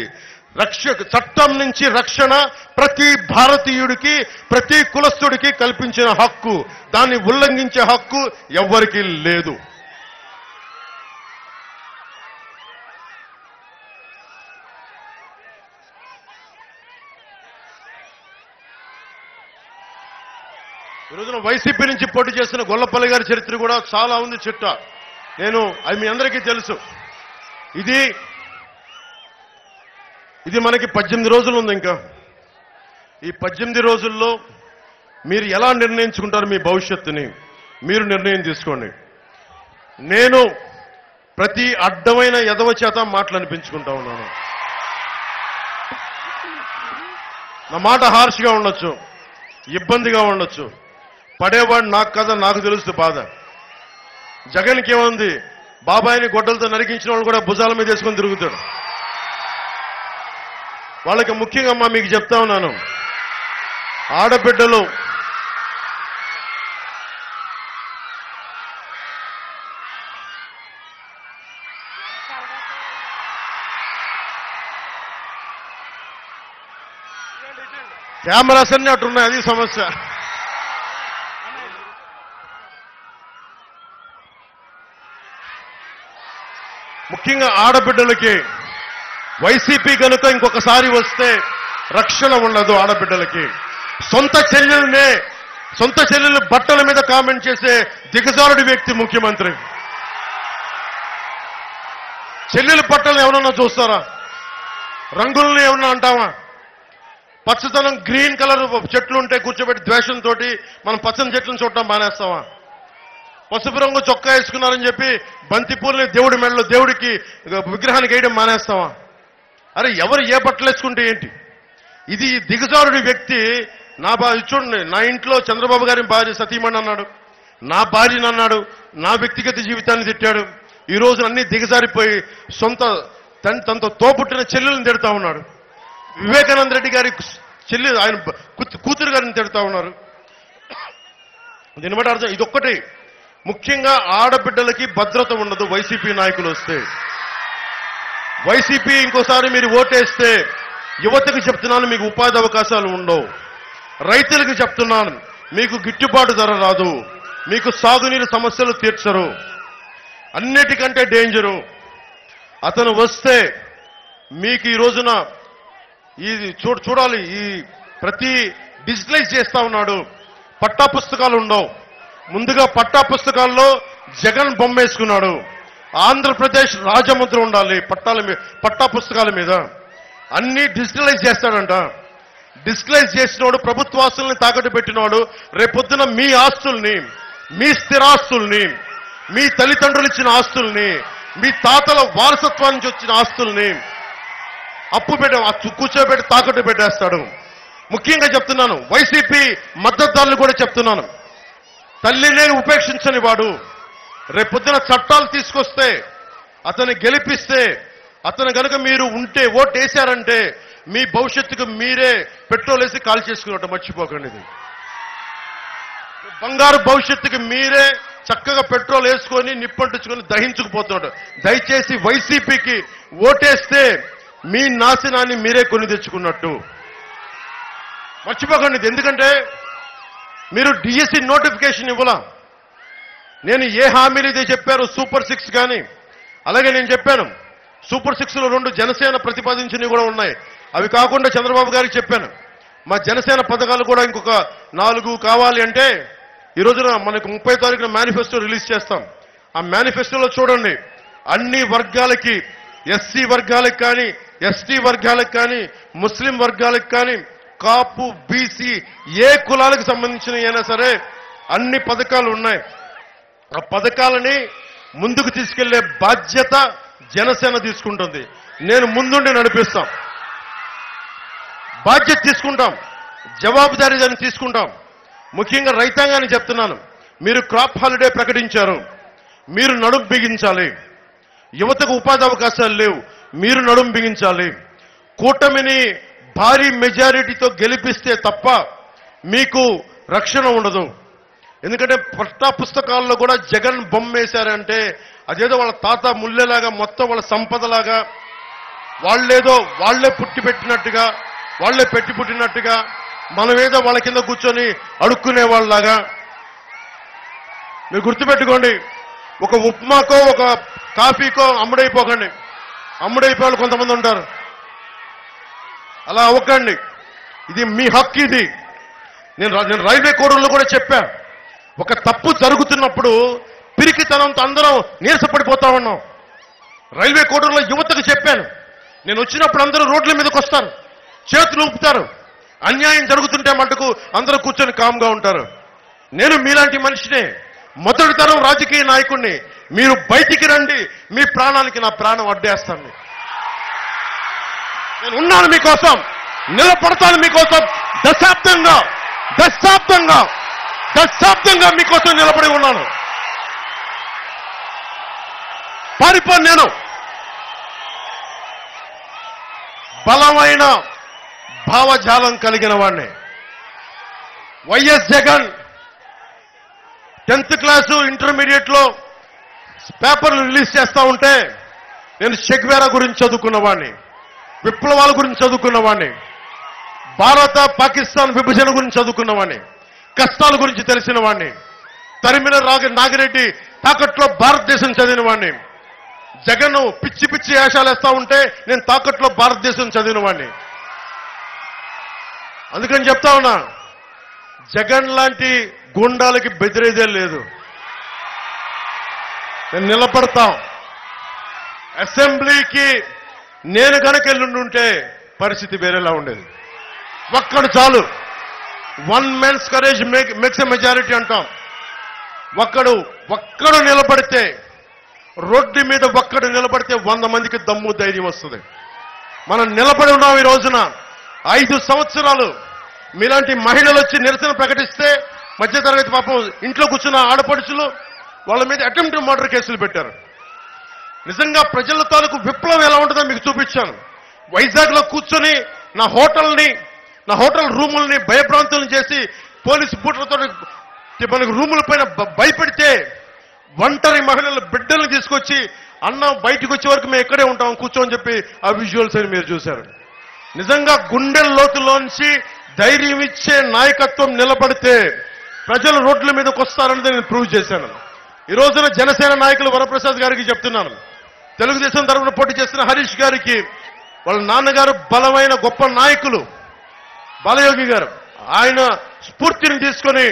A: చట్టం నుంచి రక్షణ ప్రతి భారతీయుడికి, ప్రతి కులస్తుడికి కల్పించిన హక్కు. దాన్ని ఉల్లంఘించే హక్కు ఎవ్వరికీ లేదు. ఈ రోజున వైసీపీ నుంచి పోటీ చేస్తున్న గొల్లపల్లి గారి చరిత్ర కూడా చాలా ఉంది చిట్ట. అది మీ అందరికీ తెలుసు. ఇది మనకి 18 రోజులు ఉంది. ఇంకా ఈ 18 రోజుల్లో మీరు ఎలా నిర్ణయించుకుంటారు మీ భవిష్యత్తుని మీరు నిర్ణయం తీసుకోండి. నేను ప్రతి అడ్డమైన ఎదవ చేత మాటలు అనిపించుకుంటా ఉన్నాను. నా మాట హార్ష్గా ఉండొచ్చు, ఇబ్బందిగా ఉండొచ్చు. పడేవాడు నాకు కదా, నాకు తెలుసు బాధ. జగన్కి ఏముంది, బాబాయిని గొడ్డలతో నరికించిన వాళ్ళు కూడా భుజాల మీద వేసుకొని తిరుగుతాడు. వాళ్ళకి ముఖ్యంగా మీకు చెప్తా ఉన్నాను, ఆడబిడ్డలు కెమెరాస్ అన్నీ అట్టున్నాయి, అది సమస్య. ముఖ్యంగా ఆడబిడ్డలకి వైసీపీ కనుక ఇంకొకసారి వస్తే రక్షణ ఉండదు. ఆడబిడ్డలకి సొంత చెల్లెలు బట్టల మీద కామెంట్ చేసే దిగజారుడి వ్యక్తి ముఖ్యమంత్రి. చెల్లెల బట్టలను ఎవరన్నా చూస్తారా? రంగులను ఏమన్నా అంటావా? పచ్చదనం గ్రీన్ కలర్ చెట్లు ఉంటే కూర్చోబెట్టి ద్వేషంతో మనం పచ్చని చెట్లను చూడటం మానేస్తావా? పసుపు రంగు చొక్కా వేసుకున్నారని చెప్పి బంతిపూలని దేవుడి మెడలో దేవుడికి విగ్రహానికి వేయడం మానేస్తావా? అరే ఎవరు ఏ బట్టలు వేసుకుంటే ఏంటి? ఇది దిగజారుడి వ్యక్తి. చూడండి, నా ఇంట్లో చంద్రబాబు గారి భార్య సతీమణి అన్నాడు, నా భార్యని అన్నాడు, నా వ్యక్తిగత జీవితాన్ని తిట్టాడు. ఈ రోజు అన్ని దిగజారిపోయి సొంత తనతో తోపుట్టిన చెల్లెలను తిడతా ఉన్నాడు. వివేకానంద రెడ్డి గారి చెల్లి ఆయన కూతురు గారిని తిడతా ఉన్నారు. దీన్ని బట్టి అర్థం ఇదొక్కటి. ముఖ్యంగా ఆడబిడ్డలకి భద్రత ఉండదు వైసీపీ నాయకులు వస్తే. వైసీపీ ఇంకోసారి మీరు ఓటేస్తే యువతకు చెప్తున్నాను, మీకు ఉపాధి అవకాశాలు ఉండవు. రైతులకు చెప్తున్నాను, మీకు గిట్టుబాటు ధర రాదు, మీకు సాగునీరు సమస్యలు తీర్చరు. అన్నిటికంటే డేంజరు అతను వస్తే మీకు ఈ రోజున ఇది చూడాలి. ఈ ప్రతి డిజిటలైజ్ చేస్తా ఉన్నాడు. పట్టా పుస్తకాలు ఉండవు. ముందుగా పట్టా పుస్తకాల్లో జగన్ బొమ్మ వేసుకున్నాడు. ఆంధ్రప్రదేశ్ రాజముద్ర ఉండాలి పట్టా పుస్తకాల మీద. అన్ని డిజిటలైజ్ చేస్తాడంట. డిజిటలైజ్ చేసినోడు ప్రభుత్వాస్తుల్ని తాకట్టు పెట్టినోడు రేపొద్దున మీ ఆస్తుల్ని, మీ స్థిరాస్తుల్ని, మీ తల్లిదండ్రులు ఇచ్చిన ఆస్తుల్ని, మీ తాతల వారసత్వం నుంచి వచ్చిన ఆస్తుల్ని అప్పు కూర్చోబెట్టి తాకట్టు పెట్టేస్తాడు. ముఖ్యంగా చెప్తున్నాను, వైసీపీ మద్దతుదారులు కూడా చెప్తున్నాను, తల్లినే ఉపేక్షించని వాడు రేపొద్దున చట్టాలు తీసుకొస్తే అతన్ని గెలిపిస్తే అతను కనుక మీరు ఉంటే ఓటు వేశారంటే మీ భవిష్యత్తుకు మీరే పెట్రోల్ వేసి కాల్ చేసుకున్నట్టు మర్చిపోకండి. ఇది బంగారు భవిష్యత్తుకి మీరే చక్కగా పెట్రోల్ వేసుకొని నిప్పంటించుకొని దహించుకుపోతున్నాడు. దయచేసి వైసీపీకి ఓటేస్తే మీ నాశనాన్ని మీరే కొని తెచ్చుకున్నట్టు మర్చిపోకండి. ఎందుకంటే మీరు డిఎస్సి నోటిఫికేషన్ ఇవ్వలా. నేను ఏ హామీలు అయితే చెప్పారు సూపర్ 6 కానీ, అలాగే నేను చెప్పాను సూపర్ 6లో 2 జనసేన ప్రతిపాదించినవి కూడా ఉన్నాయి. అవి కాకుండా చంద్రబాబు గారికి చెప్పాను మా జనసేన పథకాలు కూడా ఇంకొక 4 కావాలి అంటే ఈ రోజున మనకు 30 తారీఖున మేనిఫెస్టో రిలీజ్ చేస్తాం. ఆ మేనిఫెస్టోలో చూడండి, అన్ని వర్గాలకి, ఎస్సీ వర్గాలకు కానీ, ఎస్టీ వర్గాలకు కానీ, ముస్లిం వర్గాలకు కానీ, కాపు, బీసీ ఏ కులాలకు సంబంధించిన అయినా సరే అన్ని పథకాలు ఉన్నాయి. ఆ పథకాలని ముందుకు తీసుకెళ్లే బాధ్యత జనసేన తీసుకుంటుంది. నేను ముందుండి నడిపిస్తాం, బాధ్యత తీసుకుంటాం, జవాబుదారీదాన్ని తీసుకుంటాం. ముఖ్యంగా రైతాంగాన్ని చెప్తున్నాను, మీరు క్రాప్ హాలిడే ప్రకటించారు, మీరు నడుం బిగించాలి. యువతకు ఉపాధి అవకాశాలు లేవు, మీరు నడుం బిగించాలి. కూటమిని భారీ మెజారిటీతో గెలిపిస్తే తప్ప మీకు రక్షణ ఉండదు. ఎందుకంటే పట్టా పుస్తకాల్లో కూడా జగన్ బొమ్మ వేశారంటే అదేదో వాళ్ళ తాత ముల్లెలాగా, మొత్తం వాళ్ళ సంపదలాగా, వాళ్లే పుట్టి పెట్టినట్టుగా, వాళ్లే పెట్టి పుట్టినట్టుగా, మనమేదో వాళ్ళ కింద కూర్చొని అడుక్కునే వాళ్ళలాగా. మీరు గుర్తుపెట్టుకోండి, ఒక ఉప్మాకో ఒక కాఫీకో అమ్ముడైపోకండి. అమ్ముడైపోయే వాళ్ళు కొంతమంది ఉంటారు, అలా అవ్వకండి. ఇది మీ హక్కు. ఇది నేను రైల్వే కోడూరులో కూడా చెప్పా, ఒక తప్పు జరుగుతున్నప్పుడు పిరికితనంతో అందరం నీరసపడిపోతా ఉన్నాం. రైల్వే కోడూరులో యువతకు చెప్పాను, నేను వచ్చినప్పుడు అందరూ రోడ్ల మీదకి వస్తారు, చేతులు ఊపుతారు. అన్యాయం జరుగుతుంటే మటుకు అందరూ కూర్చొని కామ్గా ఉంటారు. నేను మీలాంటి మనిషినే, మొదటి తరం రాజకీయ నాయకుడిని. మీరు బయటికి రండి, మీ ప్రాణానికి నా ప్రాణం అడ్డేస్తాను. నేను ఉన్నాను మీకోసం, నిలబడతాను మీకోసం. దశాబ్దంగా మీకోసం నిలబడి ఉన్నాను. పారిపోను. నేను బలమైన భావజాలం కలిగిన వాడిని. YS Jagan 10th class intermediate లో పేపర్లు రిలీజ్ చేస్తా ఉంటే నేను షెగ్వేరా గురించి చదువుకున్నవాడిని, విప్లవాల గురించి చదువుకున్నవాడిని, భారత పాకిస్తాన్ విభజన గురించి చదువుకున్నవాడిని, కష్టాల గురించి తెలిసిన వాడిని. తరిమిన నాగిరెడ్డి తాకట్లో భారతదేశం చదివిన వాడిని. జగన్ పిచ్చి పిచ్చి వేషాలు వేస్తా ఉంటే నేను తాకట్లో భారతదేశం చదివిన వాడిని. అందుకని చెప్తా ఉన్నా, జగన్ లాంటి గుండాలకి బెదిరేదే లేదు. నేను నిలబడతాం. అసెంబ్లీకి నేను కనుక వెళ్ళుంటే పరిస్థితి వేరేలా ఉండేది. ఒక్కడు చాలు. 1 man's courage makes a majority అంటాం. ఒక్కడు నిలబడితే, రోడ్డు మీద ఒక్కడు నిలబడితే 100 మందికి దమ్ము ధైర్యం వస్తుంది. మనం నిలబడి ఉన్నాం. ఈ రోజున 5 సంవత్సరాలు మీలాంటి మహిళలు వచ్చి నిరసన ప్రకటిస్తే మధ్యతరగతి పాపం ఇంట్లో కూర్చున్న ఆడపడుచులు వాళ్ళ మీద అటెంప్ట్ మర్డర్ కేసులు పెట్టారు. నిజంగా ప్రజల తాలూకు విప్లవం ఎలా ఉంటుందో మీకు చూపించాను. వైజాగ్లో కూర్చొని నా హోటల్ రూముల్ని భయభ్రాంతులను చేసి పోలీసు బూట్లతో మనకు రూముల పైన భయపెడితే ఒంటరి మహిళల బిడ్డల్ని తీసుకొచ్చి అన్న బయటకు వచ్చే వరకు మేము ఇక్కడే ఉంటాం కూర్చోని చెప్పి ఆ విజువల్స్ అని మీరు చూశారు. నిజంగా గుండెల లోతులోంచి ధైర్యం ఇచ్చే నాయకత్వం నిలబడితే ప్రజలు రోడ్ల మీదకి వస్తారన్నది నేను ప్రూవ్ చేశాను. ఈ రోజున జనసేన నాయకులు వరప్రసాద్ గారికి చెప్తున్నాను, తెలుగుదేశం తరఫున పోటీ చేస్తున్న హరీష్ గారికి వాళ్ళ నాన్నగారు బలమైన గొప్ప నాయకులు బాలయోగి గారు, ఆయన స్ఫూర్తిని తీసుకొని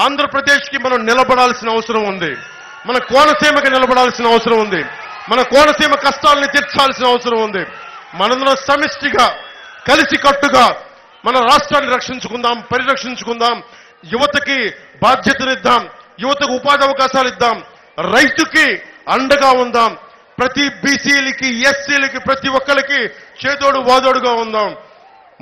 A: ఆంధ్రప్రదేశ్కి మనం నిలబడాల్సిన అవసరం ఉంది. మన కోనసీమకి నిలబడాల్సిన అవసరం ఉంది. మన కోనసీమ కష్టాలని తీర్చాల్సిన అవసరం ఉంది. మనందరం సమిష్టిగా కలిసికట్టుగా మన రాష్ట్రాన్ని రక్షించుకుందాం, పరిరక్షించుకుందాం. యువతకి బాధ్యతనిద్దాం, యువతకు ఉపాధి అవకాశాలు ఇద్దాం, రైతుకి అండగా ఉందాం, ప్రతి బీసీలకి ఎస్సీలకి ప్రతి ఒక్కరికి చేదోడు వాదోడుగా ఉందాం,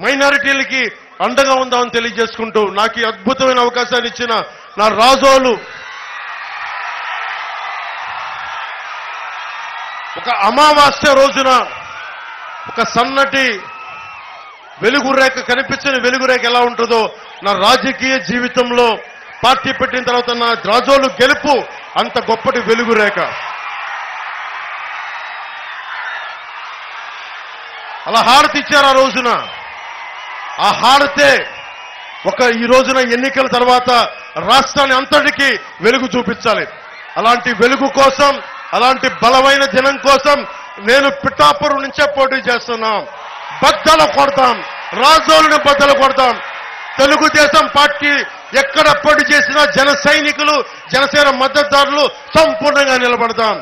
A: మైనారిటీలకి అండగా ఉందామని తెలియజేసుకుంటూ నాకు ఈ అద్భుతమైన అవకాశాన్ని ఇచ్చిన నా రాజోలు ఒక అమావాస్య రోజున ఒక సన్నటి వెలుగురేఖ కనిపించని వెలుగురేఖ ఎలా ఉంటుందో నా రాజకీయ జీవితంలో పార్టీ పెట్టిన తర్వాత నా రాజోలు గెలుపు అంత గొప్పటి వెలుగురేఖ. అలా హారతి ఇచ్చారు ఆ రోజున. ఆ హారతే ఈ రోజున ఎన్నికల తర్వాత రాష్ట్రాన్ని అంతటికీ వెలుగు చూపించాలి. అలాంటి వెలుగు కోసం, అలాంటి బలమైన జనం కోసం నేను పిఠాపురం నుంచే పోటీ చేస్తున్నాం. బద్దలు కొడతాం, రాజోలుని బద్దలు కొడతాం. తెలుగుదేశం పార్టీ ఎక్కడ పోటీ చేసినా జన సైనికులు, జనసేన మద్దతుదారులు సంపూర్ణంగా నిలబడతాం.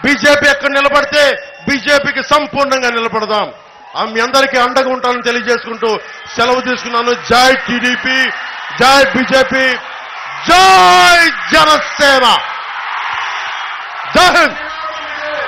A: బీజేపీ ఎక్కడ నిలబడితే బీజేపీకి సంపూర్ణంగా నిలబడదాం. మీ అందరికీ అండగా ఉంటానని తెలియజేసుకుంటూ సెలవు తీసుకున్నాను. జై టీడీపీ, జై బీజేపీ, జై జనసేన, జై హింద్.